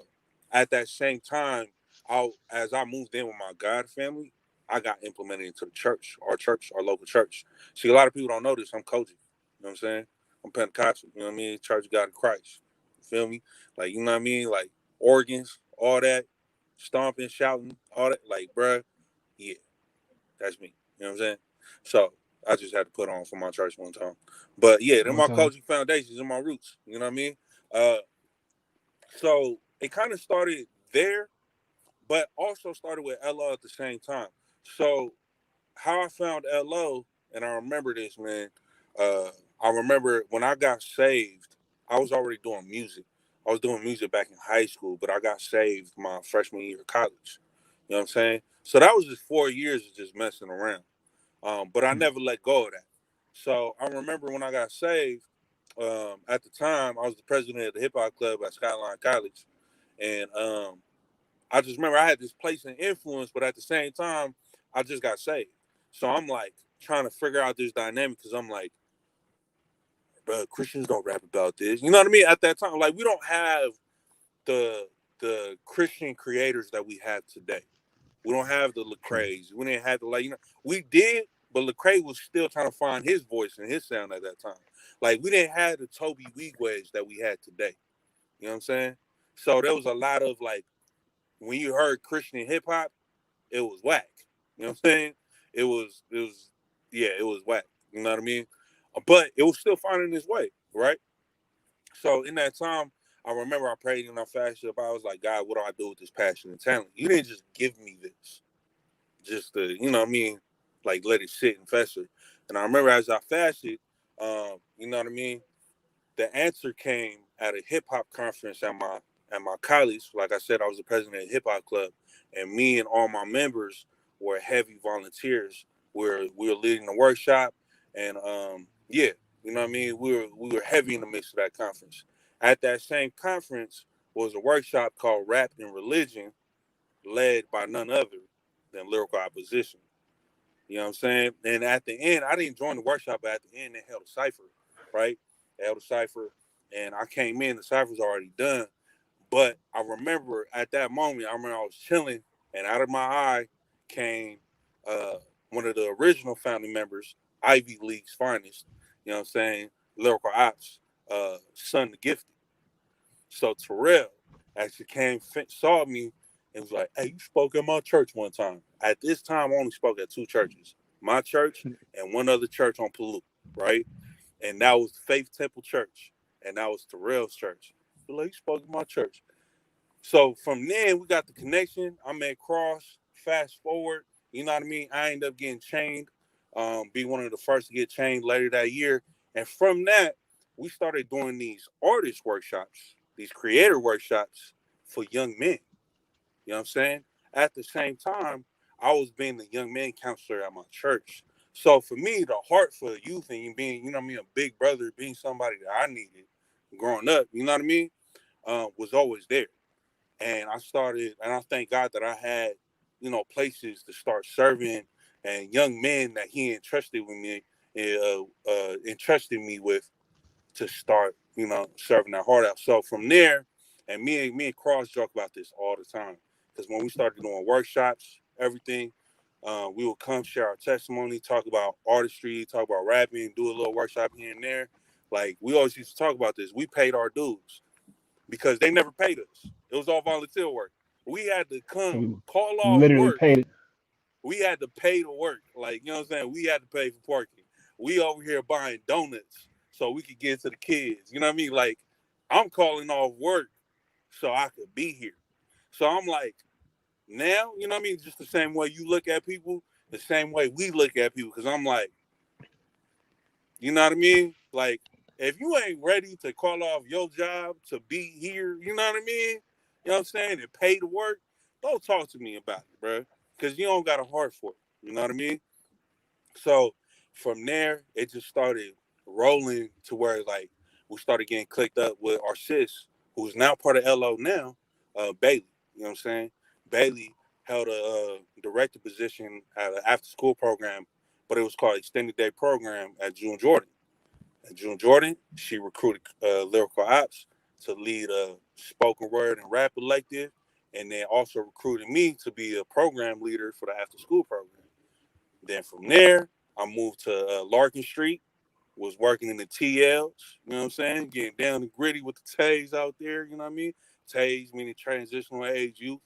at that same time, as I moved in with my god family, I got implemented into the church, our local church. See, a lot of people don't know this. I'm coaching. You know what I'm saying? I'm Pentecostal. You know what I mean? Church of God in Christ. You feel me? Like, you know what I mean? Like, organs, all that, stomping, shouting, all that. Like, bruh, yeah, that's me. You know what I'm saying? So I just had to put on for my church one time. But yeah, they're One my time. coaching foundations and my roots. You know what I mean? Uh, so it kind of started there, but also started with LO at the same time. So how I found LO, and I remember this, man. Uh, I remember when I got saved, I was already doing music. I was doing music back in high school, but I got saved my freshman year of college. You know what I'm saying? So that was just 4 years of just messing around. But I never let go of that. So I remember when I got saved, at the time, I was the president of the hip hop club at Skyline College. And I just remember I had this place in influence, but at the same time, I just got saved. So I'm like trying to figure out this dynamic because I'm like, bro, Christians don't rap about this. You know what I mean? At that time, like we don't have the Christian creators that we have today. We don't have the Lecrae's. We didn't have the we did, but Lecrae was still trying to find his voice and his sound at that time. Like we didn't have the Toby Wigways that we had today. You know what I'm saying? So there was a lot of like when you heard Christian hip hop, it was whack. You know what I'm saying? It was whack. You know what I mean? But it was still finding its way, right? So in that time, I remember I prayed and I fasted up. I was like, God, what do I do with this passion and talent? You didn't just give me this, just to, you know what I mean, like let it sit and fester. And I remember as I fasted, you know what I mean, the answer came at a hip hop conference at my college. Like I said, I was the president of the hip hop club, and me and all my members were heavy volunteers. We were leading the workshop, and yeah, you know what I mean. We were heavy in the midst of that conference. At that same conference was a workshop called Rap and Religion, led by none other than Lyrical Opposition. You know what I'm saying? And at the end, I didn't join the workshop, but at the end, they held a cipher, right? They held a cipher, and I came in, the cipher was already done. But I remember at that moment, I was chilling, and out of my eye came uh, one of the original founding members, Ivy League's finest, you know what I'm saying, Lyrical Ops, son the Gifted. So Terrell actually saw me, and was like, hey, you spoke at my church one time. At this time, I only spoke at two churches, my church and one other church on Palouse, right? And that was Faith Temple Church, and that was Terrell's church. But like, you spoke at my church. So from then, we got the connection. I'm at Cross. Fast forward, you know what I mean? I ended up getting chained, be one of the first to get chained later that year. And from that, we started doing these artist workshops, these creator workshops for young men. You know what I'm saying? At the same time, I was being the young man counselor at my church. So for me, the heart for the youth and being, you know what I mean, a big brother, being somebody that I needed growing up, you know what I mean, was always there. And I started, and I thank God that I had, you know, places to start serving and young men that he entrusted me with to start, you know, serving that heart out. So from there, and me and Cross joke about this all the time, because when we started doing workshops, everything, we would come share our testimony, talk about artistry, talk about rapping, do a little workshop here and there. Like we always used to talk about this. We paid our dues because they never paid us. It was all volunteer work. We had to come call off Literally work. paid it. We had to pay to work. Like, you know what I'm saying? We had to pay for parking. We over here buying donuts so we could get to the kids. You know what I mean? Like, I'm calling off work so I could be here. So I'm like, now, you know what I mean? Just the same way you look at people, the same way we look at people. Because I'm like, you know what I mean? Like, if you ain't ready to call off your job to be here, you know what I mean? You know what I'm saying? And pay to work, don't talk to me about it, bro. Because you don't got a heart for it. You know what I mean? So from there, it just started rolling to where, like, we started getting clicked up with our sis, who's now part of LO now, Bailey. You know what I'm saying? Bailey held a director position at an after-school program, but it was called Extended Day Program at June Jordan. At June Jordan, she recruited Lyrical Ops to lead a spoken word and rap elective, and then also recruited me to be a program leader for the after-school program. Then from there, I moved to Larkin Street, was working in the TLs, you know what I'm saying? Getting down and gritty with the TAs out there, you know what I mean? TAs meaning transitional age youth,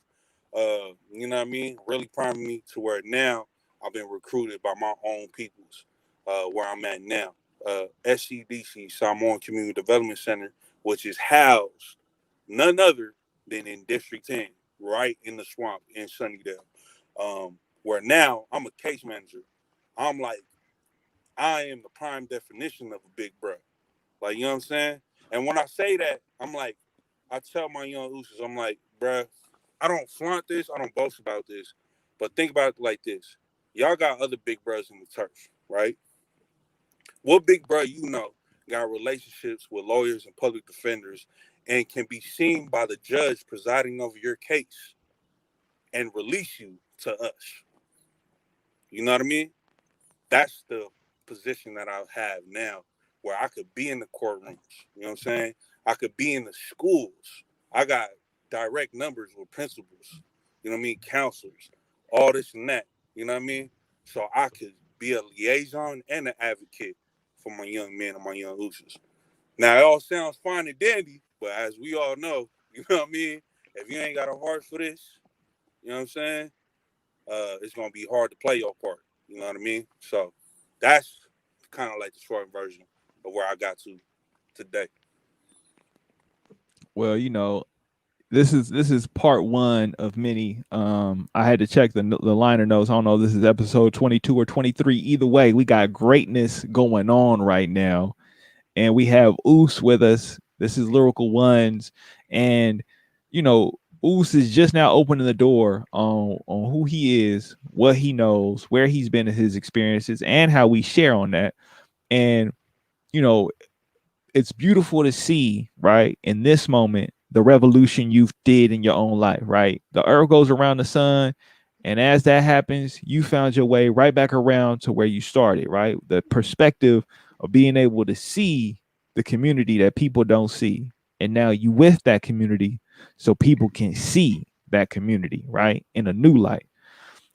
you know what I mean? Really priming me to where now I've been recruited by my own peoples, where I'm at now. SCDC, Samoan Community Development Center, which is housed none other than in District 10, right in the swamp in Sunnydale. Where now I'm a case manager. I'm like, I am the prime definition of a big bro. Like, you know what I'm saying? And when I say that, I'm like, I tell my young Uces, I'm like, bruh, I don't flaunt this, I don't boast about this, but think about it like this. Y'all got other big bros in the turf, right? What big bro you know got relationships with lawyers and public defenders and can be seen by the judge presiding over your case? and release you to us. You know what I mean? That's the position that I have now, where I could be in the courtrooms. You know what I'm saying? I could be in the schools. I got direct numbers with principals, you know what I mean, counselors, all this and that. You know what I mean? So I could be a liaison and an advocate for my young men and my young Uces. Now it all sounds fine and dandy, but as we all know, you know what I mean? If you ain't got a heart for this, you know what I'm saying? It's gonna be hard to play your part. You know what I mean? So that's kind of like the short version of where I got to today. Well, this is part one of many. I had to check the liner notes. I don't know if this is episode 22 or 23. Either way, we got greatness going on right now, and we have Uce with us. This is Lyrical Ones, and Uce is just now opening the door on who he is, what he knows, where he's been in his experiences, and how we share on that. And you know, it's beautiful to see, right, in this moment, the revolution you did in your own life, right? The earth goes around the sun, and as that happens, you found your way right back around to where you started, right? The perspective of being able to see the community that people don't see. And now you with that community so people can see that community, right? In a new light.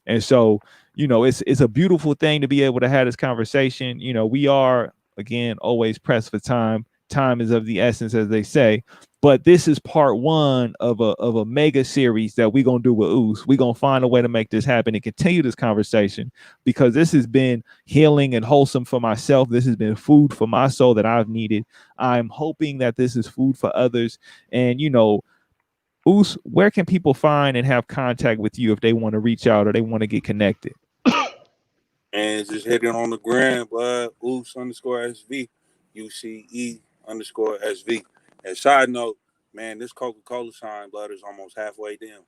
And so, it's a beautiful thing to be able to have this conversation. We are, again, always pressed for time. Time is of the essence, as they say. But this is part one of a mega series that we're gonna do with Uce. We're gonna find a way to make this happen and continue this conversation, because this has been healing and wholesome for myself. This has been food for my soul that I've needed. I'm hoping that this is food for others. And Uce, where can people find and have contact with you if they want to reach out or they want to get connected? And just hit it on the gram, Uce _SV, UCE _SV. And side note, man, this Coca-Cola sign, blood, is almost halfway down.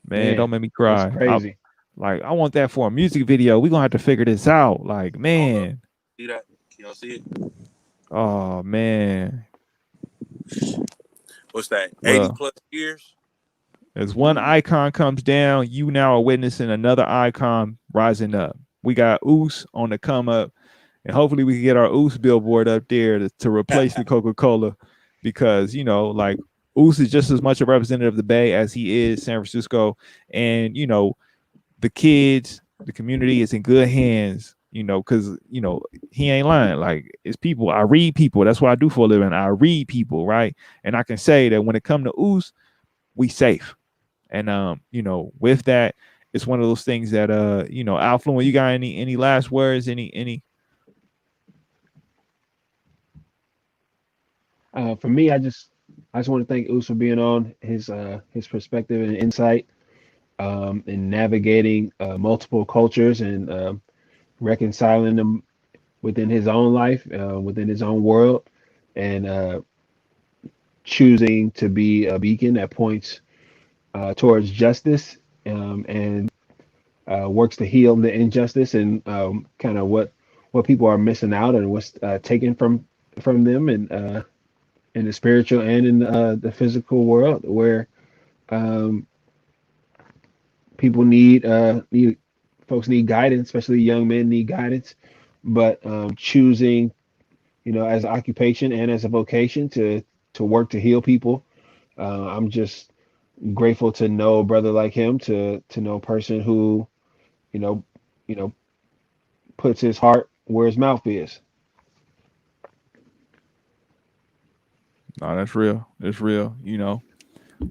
Man, don't make me That's cry. crazy. I want that for a music video. We're gonna have to figure this out. Like, man. See that? Can y'all see it? Oh man. What's that? 80 Well, plus years? as one icon comes down, you now are witnessing another icon rising up. We got Uce on the come up, and hopefully we can get our Uce billboard up there to replace the Coca-Cola, because Uce is just as much a representative of the Bay as he is San Francisco, and the kids, the community is in good hands. Because he ain't lying. Like, it's people. I read people. That's what I do for a living. I read people, right? And I can say that when it comes to Uce, we safe. And with that, it's one of those things that Alfluent, you got any last words? Any For me, I just want to thank Uce for being on, his perspective and insight in navigating multiple cultures and reconciling them within his own life, within his own world, and choosing to be a beacon that points towards justice, and works to heal the injustice and kind of what people are missing out and what's taken from them, and in the spiritual and in the physical world, where um, people need folks need guidance, especially young men need guidance, but choosing, as an occupation and as a vocation to work to heal people. I'm just grateful to know a brother like him, to know a person who, you know, you know, puts his heart where his mouth is. No, that's real. It's real.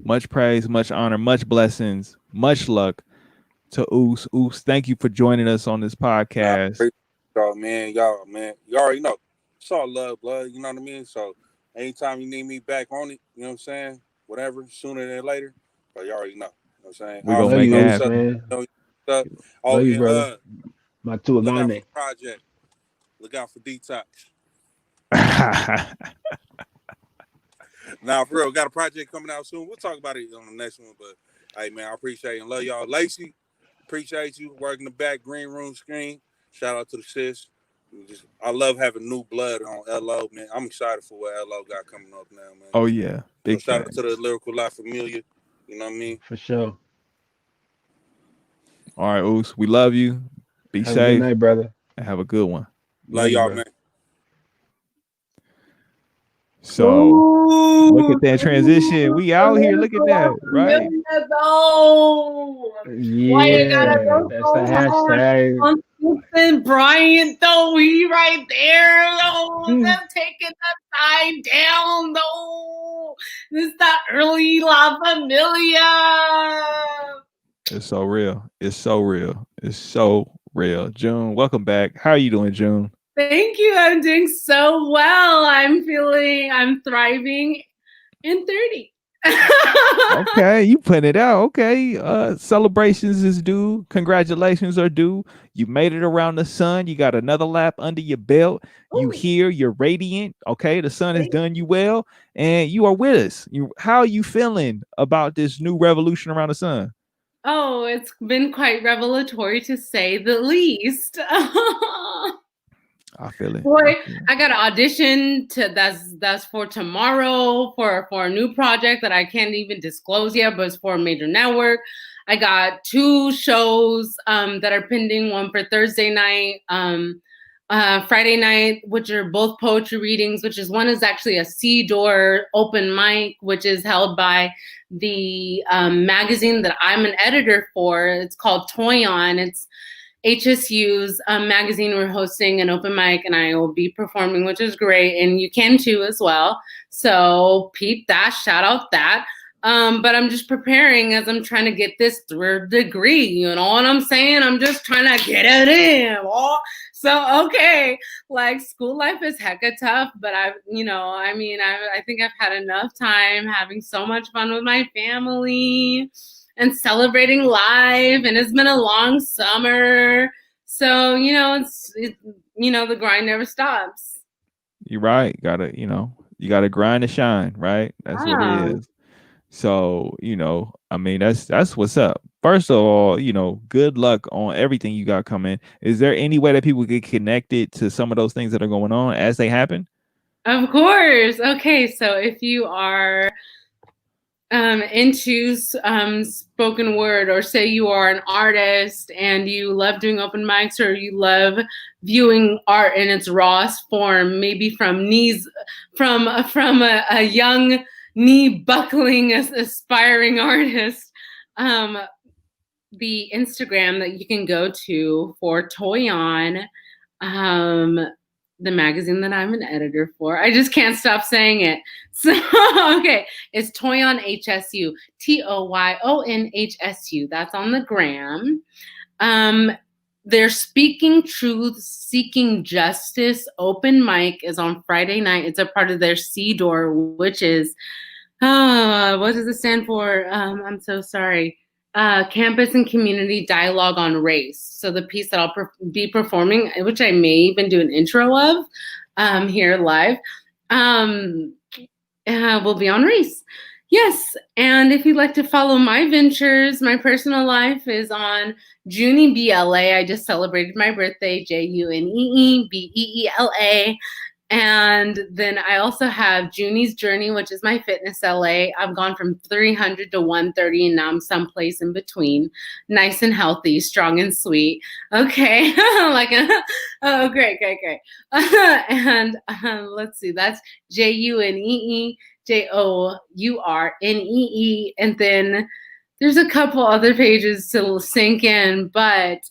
Much praise, much honor, much blessings, much luck to Uce. Uce, thank you for joining us on this Nah, podcast. y'all, man. You already know. It's all love, blood. You know what I mean? So anytime you need me back on it, you know what I'm saying? Whatever, sooner than later. But you already know. You know what I'm saying? We're gonna Love make you, You know it what's Uce, up. happen. man. You know what's up. Oh, Love you, and brother. My look out for Tuagane. the project. Look out for Detox. Now, for real, got a project coming out soon. We'll talk about it on the next one. But hey, man, I appreciate and love y'all. Lacey, appreciate you working the back green room screen. Shout out to the sis. I love having new blood on LO, man. I'm excited for what LO got coming up now, man. Oh yeah, So big shout out to the things. Lyrical La Familia. You know what I mean? For sure. All right, Uce, we love you. Be Have a good safe night, brother. and have a good one. Love you, y'all, bro. man. So look at that Ooh, transition. We out here. Look at that, right? though. Why you gotta Yeah, go that's the so hard hashtag. on Stephen Bryant though? He right there though. Them taking the side down though. This that early La Familia. It's so real. It's so real. It's so real. June, welcome back. How are you doing, June? Thank you. I'm doing so well. I'm thriving in 30. Okay, you putting it out. Okay. Celebrations is due. Congratulations are due. You made it around the sun. You got another lap under your belt. You Ooh. here, you're radiant. Okay, the sun has Thank done you well, and you are with us. How are you feeling about this new revolution around the sun? Oh, it's been quite revelatory to say the least. I feel it. Boy, I got an audition that's for tomorrow for a new project that I can't even disclose yet, but it's for a major network. I got 2 shows that are pending, one for Thursday night, Friday night, which are both poetry readings, one is actually a Sea Door open mic, which is held by the magazine that I'm an editor for. It's called Toy On. It's HSU's magazine. We're hosting an open mic and I will be performing, which is great. And you can too as well. So peep that, shout out that. But I'm just preparing as I'm trying to get this 3rd degree. You know what I'm saying? I'm just trying to get it in. So, okay, like school life is hecka tough, but I think I've had enough time having so much fun with my family and celebrating life, and it's been a long summer. So, the grind never stops. You're right. You gotta grind to shine, right? That's what it is. So, I mean, that's what's up. First of all, good luck on everything you got coming. Is there any way that people get connected to some of those things that are going on as they happen? Of course. Okay, so if you are into spoken word, or say you are an artist and you love doing open mics, or you love viewing art in its rawest form, maybe from a young knee buckling aspiring artist, the Instagram that you can go to for Toy On, the magazine that I'm an editor for. I just can't stop saying it. So, okay, it's Toy On HSU, TOYON HSU. That's on the gram. Their Speaking Truth, Seeking Justice open mic is on Friday night. It's a part of their Sea Door, which is, what does it stand for? I'm so sorry. Campus and Community Dialogue on Race. So the piece that I'll be performing, which I may even do an intro of here live, will be on race. Yes, and if you'd like to follow my ventures, my personal life is on Junie BLA. I just celebrated my birthday, JUNEEBEELA. And then I also have Junie's Journey, which is my fitness LA. I've gone from 300 to 130, and now I'm someplace in between. Nice and healthy, strong and sweet. Okay. Oh, great. And let's see, that's JUNEEJOURNEE. And then there's a couple other pages to sink in, but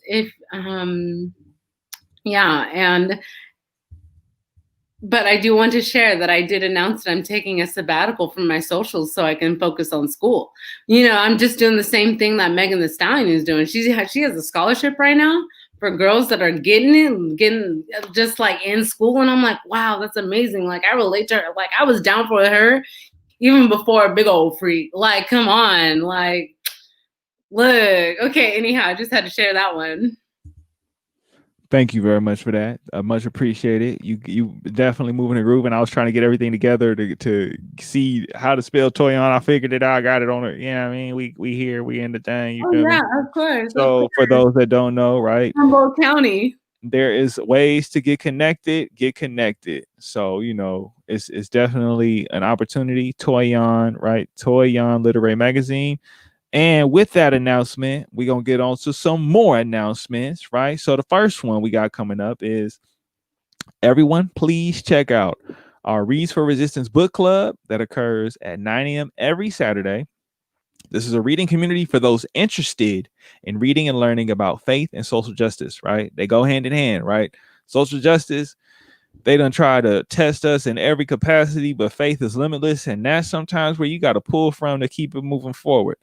but I do want to share that I did announce that I'm taking a sabbatical from my socials so I can focus on school. I'm just doing the same thing that Megan Thee Stallion is doing. She has a scholarship right now for girls that are getting just like in school. And I'm like, wow, that's amazing. Like, I relate to her. Like, I was down for her even before a big old freak. Like, come on. Like, look. Okay, anyhow, I just had to share that one. Thank you very much for that. Much appreciated. You definitely moving and grooving. I was trying to get everything together to see how to spell Toy On. I figured it out. I got it on it. Yeah, I mean, we here, we in the thing. You feel me? Of course. So for those that don't know, right? Humboldt County. There is ways to get connected. So it's definitely an opportunity. Toy On, right? Toy On Literary Magazine. And with that announcement, we're going to get on to some more announcements, right? So the first one we got coming up is everyone, please check out our Reads for Resistance book club that occurs at 9 a.m. every Saturday. This is a reading community for those interested in reading and learning about faith and social justice, right? They go hand in hand, right? Social justice, they done try to test us in every capacity, but faith is limitless. And that's sometimes where you got to pull from to keep it moving forward.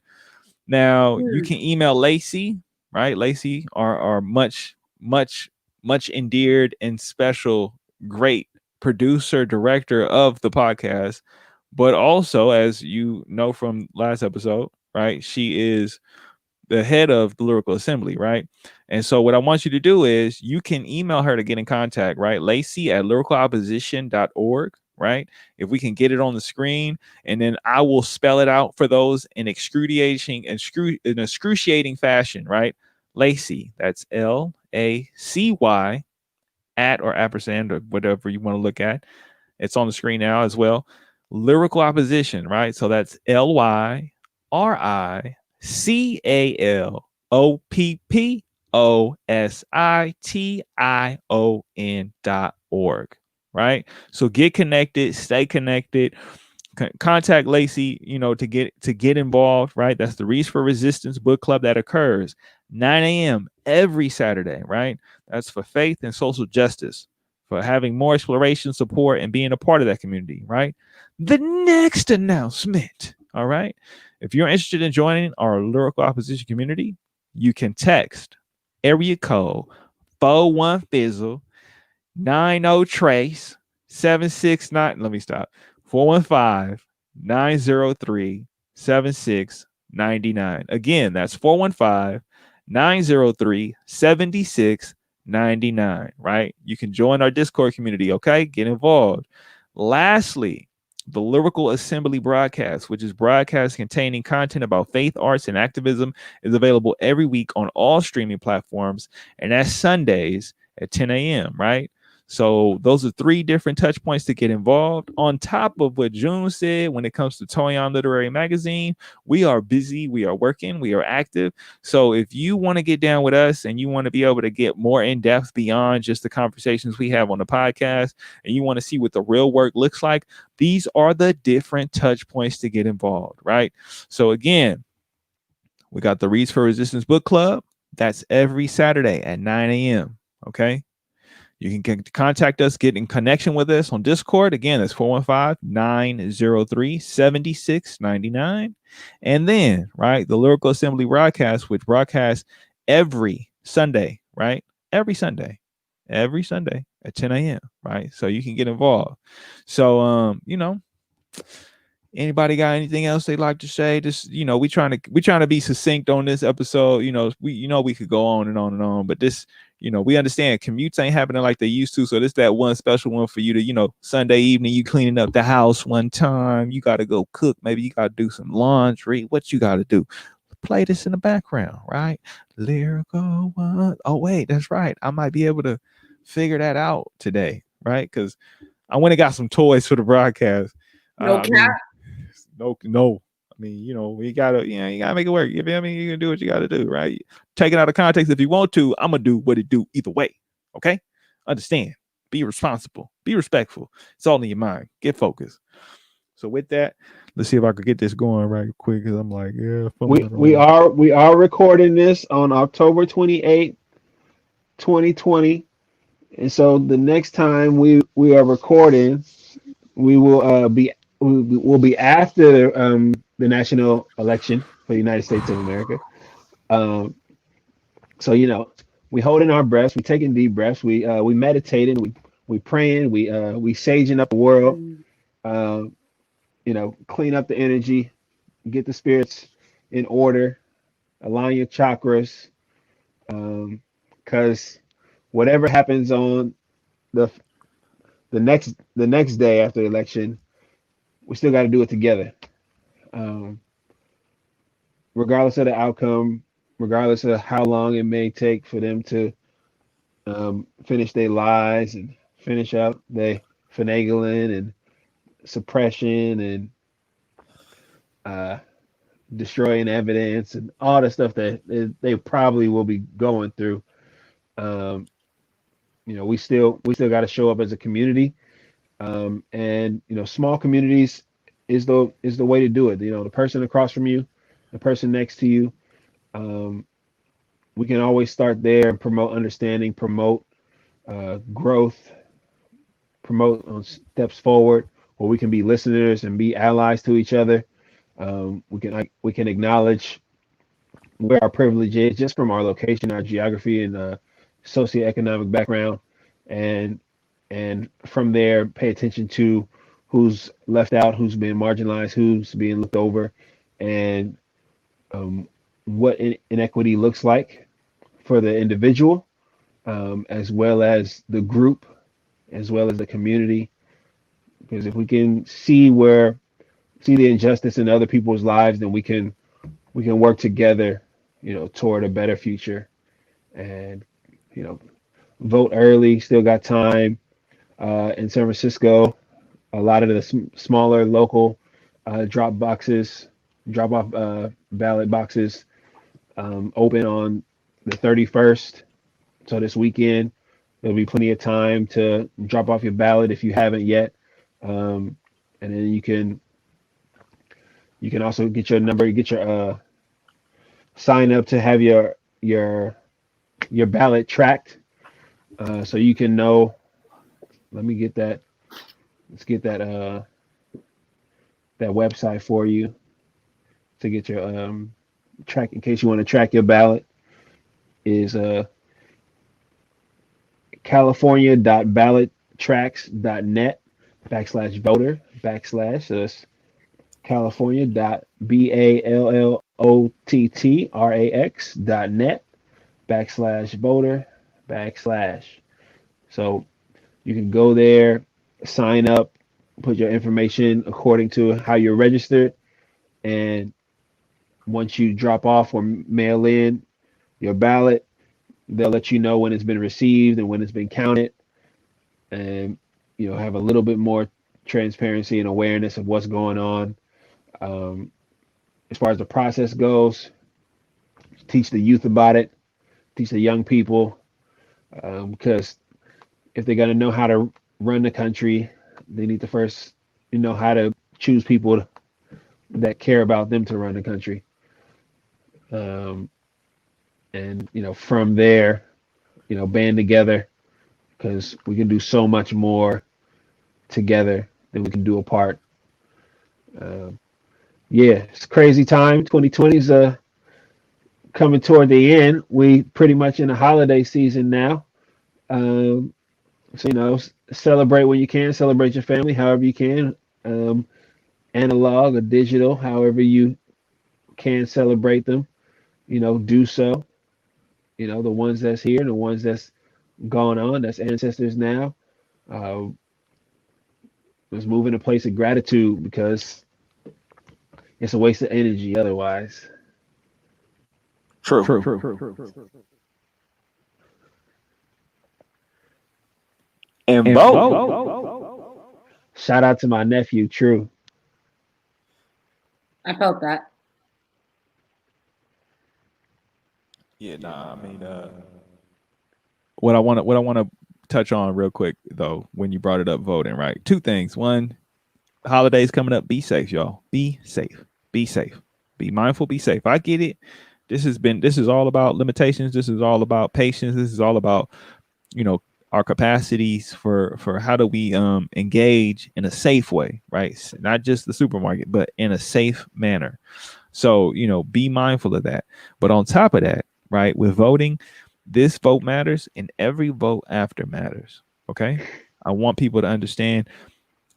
Now, you can email Lacey, right? Lacey, our much endeared and special, great producer, director of the podcast. But also, as you know from last episode, right? She is the head of the Lyrical Assembly, right? And so what I want you to do is you can email her to get in contact, right? Lacey at lyricalopposition.org, right? If we can get it on the screen, and then I will spell it out for those in excruciating fashion, right? Lacey, that's LACY at or ampersand or whatever you want to look at. It's on the screen now as well. Lyrical Opposition, right? So that's LYRICALOPPOSITION.org, right? So get connected, stay connected. Contact Lacey, to get involved, right? That's the Reads for Resistance book club that occurs 9 a.m. every Saturday, right? That's for faith and social justice, for having more exploration, support, and being a part of that community, right? The next announcement, all right? If you're interested in joining our Lyrical Opposition community, you can text area code 41 90 trace 769. Let me stop. 415-903-7699. Again, that's 415-903-7699, right? You can join our Discord community, okay? Get involved. Lastly, the Lyrical Assembly broadcast, which is broadcast containing content about faith, arts, and activism, is available every week on all streaming platforms, and that's Sundays at 10 a.m., right? So those are 3 different touch points to get involved. On top of what June said, when it comes to Toyon Literary Magazine, we are busy, we are working, we are active. So if you want to get down with us and you want to be able to get more in depth beyond just the conversations we have on the podcast, and you want to see what the real work looks like, these are the different touch points to get involved, right? So again, we got the Reads for Resistance book club. That's every Saturday at 9 a.m. Okay. You can contact us, get in connection with us on Discord. Again, that's 415-903-7699. And then, right, the Lyrical Assembly broadcast, which broadcasts every Sunday, right? Every Sunday at 10 a.m., right? So you can get involved. So, anybody got anything else they'd like to say? Just, we trying to be succinct on this episode. We could go on and on and on, but this, we understand commutes ain't happening like they used to. So this that one special one for you to, Sunday evening, you cleaning up the house one time, you got to go cook. Maybe you got to do some laundry. What you got to do? Play this in the background, right? Lyrical one. Oh, wait, that's right. I might be able to figure that out today, right? Because I went and got some toys for the broadcast. No cap. No. I mean, you gotta make it work. You feel me? You can do what you gotta do, right? Take it out of context if you want to. I'm gonna do what it do either way. Okay? Understand. Be responsible. Be respectful. It's all in your mind. Get focused. So with that, let's see if I could get this going right quick. Because I'm like, yeah. We are recording this on October 28th, 2020. And so the next time we are recording, we will be after the national election for the United States of America. So we holding our breaths, we taking deep breaths, we meditating, we praying, we saging up the world, clean up the energy, get the spirits in order, align your chakras, because whatever happens on the next day after the election, we still got to do it together. Regardless of the outcome, regardless of how long it may take for them to finish their lies and finish up their finagling and suppression and destroying evidence and all the stuff that they probably will be going through. We still got to show up as a community, and small communities is the way to do it. The person across from you, the person next to you. We can always start there and promote understanding, promote growth, promote steps forward, where we can be listeners and be allies to each other. We can acknowledge where our privilege is just from our location, our geography, and socioeconomic background, and from there pay attention to who's left out, who's being marginalized, who's being looked over, and what inequity looks like for the individual, as well as the group, as well as the community. Because if we can see the injustice in other people's lives, then we can work together, toward a better future. And vote early. Still got time. In San Francisco, a lot of the smaller local drop off ballot boxes open on the 31st. So this weekend, there'll be plenty of time to drop off your ballot if you haven't yet. And then you can also get your number, get your sign up to have your ballot tracked, so you can know. Let me get that. Let's get that website for you to get your track, in case you want to track your ballot. Is california.ballottracks.net/voter/ so it's california.ballottracks.net/voter/. So you can go there, sign up, put your information according to how you're registered, and once you drop off or mail in your ballot, they'll let you know when it's been received and when it's been counted, and have a little bit more transparency and awareness of what's going on. As far as the process goes, teach the youth about it, teach the young people, because if they're going to know how to run the country, they need to first know how to choose people that care about them to run the country. And from there, band together, because we can do so much more together than we can do apart. It's a crazy time. 2020 is coming toward the end. We pretty much in the holiday season now. So celebrate when you can, celebrate your family however you can, analog or digital, however you can celebrate them. Do so. The ones that's here and the ones that's gone on, that's ancestors now. Let's move in a place of gratitude, because it's a waste of energy otherwise. True. And vote. Shout out to my nephew, True. I felt that. Yeah, I mean, what I want to touch on real quick though, when you brought it up, voting, right? Two things. One, holidays coming up. Be safe, y'all. Be safe. Be safe. Be mindful. Be safe. I get it. This is all about limitations. This is all about patience. This is all about, our capacities for how do we engage in a safe way, right? Not just the supermarket, but in a safe manner. So, be mindful of that. But on top of that, right, with voting, this vote matters and every vote after matters. Okay. I want people to understand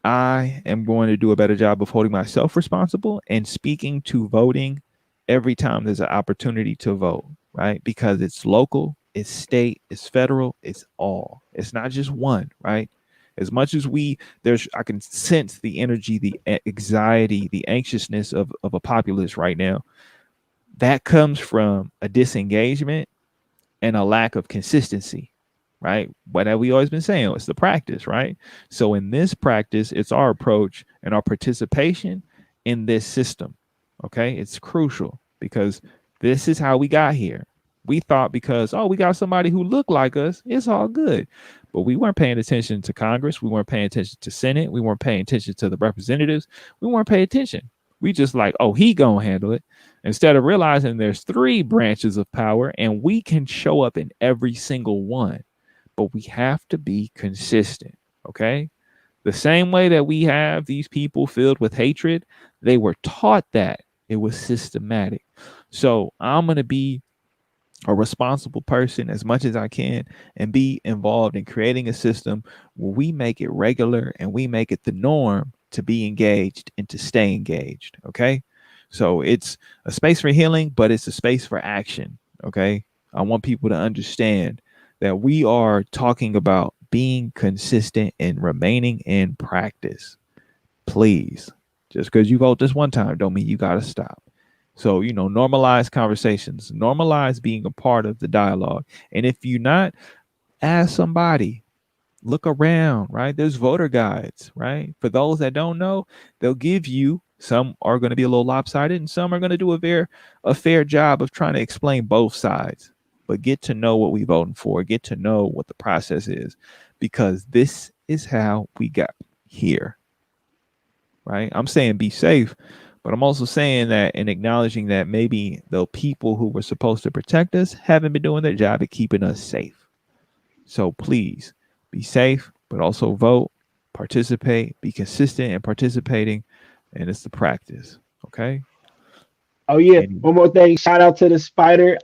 I am going to do a better job of holding myself responsible and speaking to voting every time there's an opportunity to vote, right? Because it's local, it's state, it's federal, it's all. It's not just one, right? As much as I can sense the energy, the anxiety, the anxiousness of a populace right now. That comes from a disengagement and a lack of consistency, right? What we always been saying, it's the practice, right? So in this practice, it's our approach and our participation in this system, Okay, it's crucial because this is how we got here. We thought because, oh, we got somebody who looked like us, it's all good. But we weren't paying attention to Congress. We weren't paying attention to Senate. We weren't paying attention to the representatives. We weren't paying attention. We just like, oh, he gonna handle it. Instead of realizing there's three branches of power and we can show up in every single one. But we have to be consistent. Okay. The same way that we have these people filled with hatred, they were taught that. It was systematic. So I'm going to be a responsible person as much as I can and be involved in creating a system where we make it regular and we make it the norm to be engaged and to stay engaged. Okay. So it's a space for healing, but it's a space for action. Okay. I want people to understand that we are talking about being consistent and remaining in practice. Please, just because you vote this one time don't mean you got to stop. So, normalize conversations, normalize being a part of the dialogue. And if you're not, ask somebody, look around, right? There's voter guides, right? For those that don't know, they'll give you, some are going to be a little lopsided and some are going to do a fair job of trying to explain both sides. But get to know what we're voting for, get to know what the process is, because this is how we got here, right? I'm saying be safe, but I'm also saying that and acknowledging that maybe the people who were supposed to protect us haven't been doing their job at keeping us safe. So please be safe, but also vote, participate, be consistent in participating, and it's the practice. Okay. Oh yeah, one more thing. Shout out to the Spider,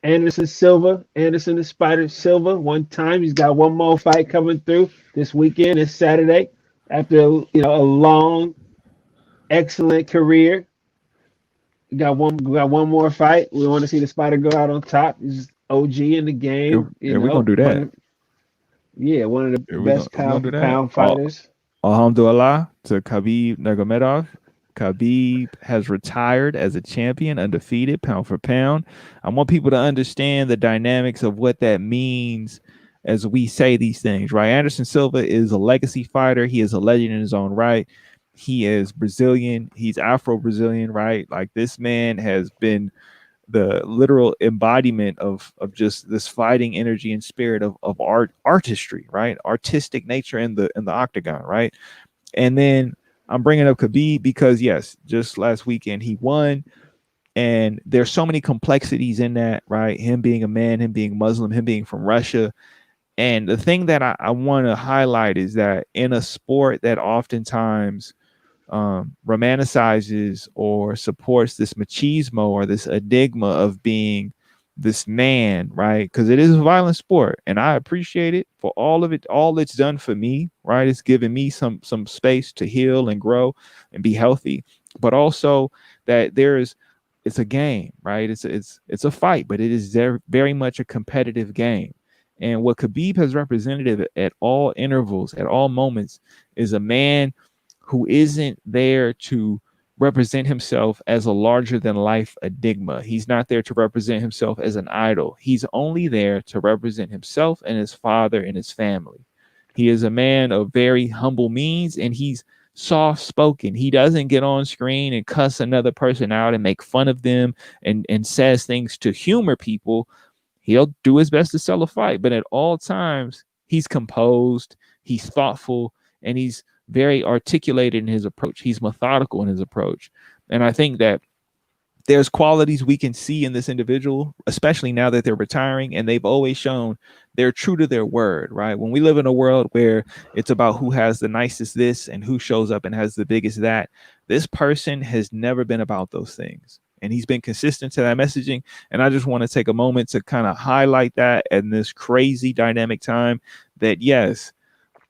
Anderson Silva. Anderson the Spider Silva. One time, he's got one more fight coming through this weekend. It's Saturday. After a long, excellent career, we got one more fight. We want to see the Spider go out on top. He's OG in the game. We're gonna do that. One of the best pound for pound Oh, fighters. Alhamdulillah to Khabib Nurmagomedov. Khabib has retired as a champion, undefeated, pound for pound. I want people to understand the dynamics of what that means as we say these things, right? Anderson Silva is a legacy fighter. He is a legend in his own right. He is Brazilian. He's Afro-Brazilian, right? Like this man has been the literal embodiment of just this fighting energy and spirit of artistry, right? Artistic nature in the octagon, right? And then I'm bringing up Khabib because yes, just last weekend he won, and there's so many complexities in that, right? Him being a man, him being Muslim, him being from Russia. And the thing that I want to highlight is that in a sport that oftentimes romanticizes or supports this machismo or this enigma of being this man, right? Because it is a violent sport, and I appreciate it for all of it, all it's done for me, right? It's given me some space to heal and grow and be healthy, but also that it's a game, right? It's a fight, but it is very much a competitive game. And what Khabib has represented at all intervals, at all moments, is a man who isn't there to represent himself as a larger than life enigma. He's not there to represent himself as an idol. He's only there to represent himself and his father and his family. He is a man of very humble means, and he's soft spoken. He doesn't get on screen and cuss another person out and make fun of them and says things to humor people. He'll do his best to sell a fight, but at all times, he's composed, he's thoughtful, and he's very articulated in his approach. He's methodical in his approach. And I think that there's qualities we can see in this individual, especially now that they're retiring, and they've always shown they're true to their word, right? When we live in a world where it's about who has the nicest this and who shows up and has the biggest that, this person has never been about those things. And he's been consistent to that messaging. And I just want to take a moment to kind of highlight that in this crazy dynamic time that, yes,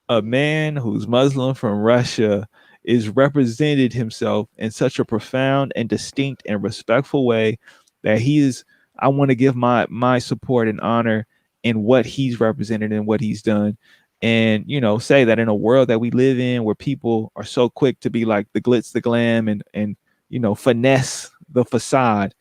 a man who's Muslim from Russia is represented himself in such a profound and distinct and respectful way that I want to give my support and honor in what he's represented and what he's done. And, say that in a world that we live in where people are so quick to be like the glitz, the glam, and finesse the facade,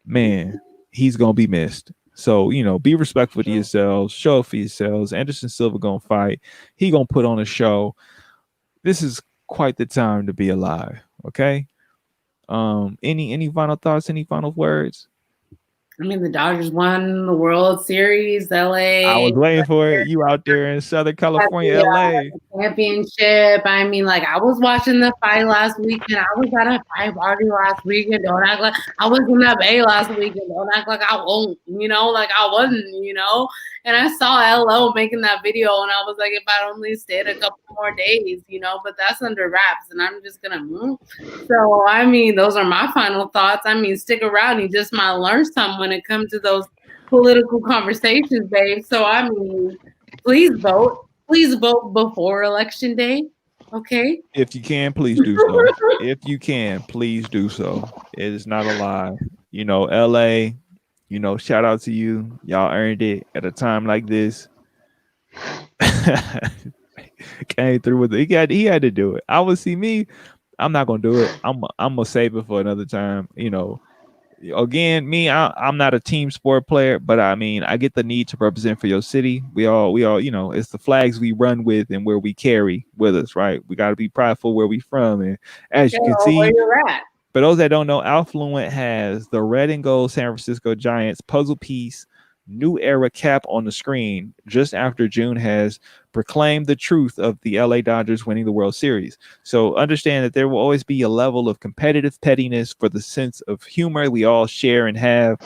man, he's going to be missed. So, be respectful to yourselves, show up for yourselves. Anderson Silva going to fight. He going to put on a show. This is quite the time to be alive. Okay. Any final thoughts? Any final words? I mean, the Dodgers won the World Series. LA. I was waiting for it. You out there in Southern California, LA. Championship. I mean, like, I was watching the fight last weekend. I was at a fight party last weekend. Don't act like I was in the Bay last weekend. Don't act like I won't, like I wasn't, And I saw LO making that video, and I was like, if I only stayed a couple more days, but that's under wraps, and I'm just gonna move. So, I mean, those are my final thoughts. I mean, stick around. You just might learn something when it comes to those political conversations, babe. So, I mean, please vote. Please vote before Election Day. Okay. If you can, please do so. If you can, please do so. It is not a lie. LA, shout out to you. Y'all earned it at a time like this. Came through with it. He had to do it. I would see me. I'm not gonna do it. I'm gonna save it for another time. Again, me, I'm not a team sport player, but I mean, I get the need to represent for your city. We all, it's the flags we run with and where we carry with us, right? We got to be prideful where we from. And as you can see, where you're at. For those that don't know, Alfluent has the red and gold San Francisco Giants puzzle piece new era cap on the screen just after June has proclaimed the truth of the LA Dodgers winning the World Series. So understand that there will always be a level of competitive pettiness for the sense of humor we all share and have,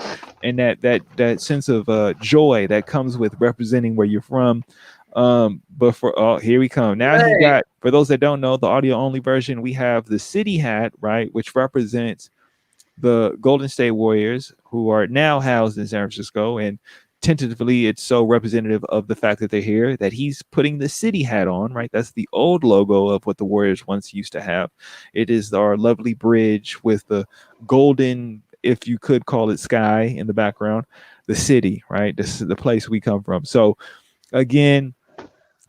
and that sense of joy that comes with representing where you're from. But here we come. Now he got, for those that don't know, the audio only version, we have the city hat, right, which represents the Golden State Warriors, who are now housed in San Francisco, and tentatively it's so representative of the fact that they're here that he's putting the city hat on, right? That's the old logo of what the Warriors once used to have. It is our lovely bridge with the golden, if you could call it, sky in the background, the city, right? This is the place we come from. So again,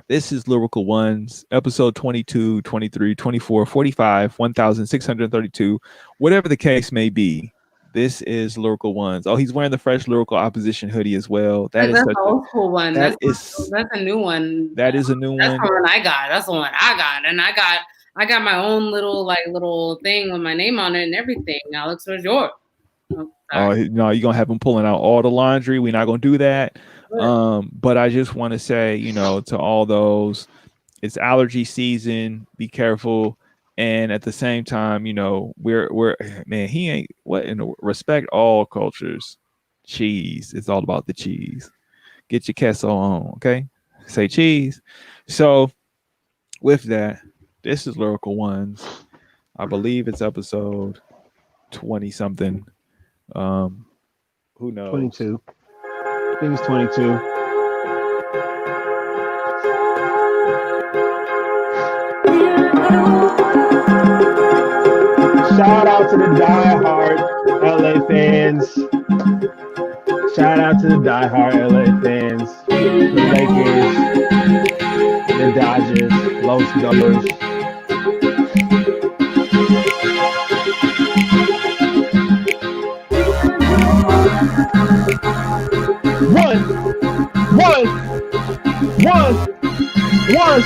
this is Lyrical Ones, episode 22, 23, 24, 45, 1632, whatever the case may be. This is Lyrical Ones. Oh, he's wearing the fresh Lyrical Opposition hoodie as well. That's an old school one. That's a new one. That is a new one. That's the one I got. That's the one I got. And I got my own little thing with my name on it and everything. Now looks what's yours. Oh, no, you're gonna have him pulling out all the laundry. We're not gonna do that. But I just want to say, to all those, it's allergy season. Be careful. And at the same time, we're man, he ain't respect all cultures. Cheese. It's all about the cheese. Get your queso on, okay? Say cheese. So with that, this is Lyrical Ones. I believe it's episode 20 something. Who knows? 22. I think it's 22. Shout out to the diehard LA fans. Shout out to the diehard LA fans. The Lakers, the Dodgers, Los Dodgers. One.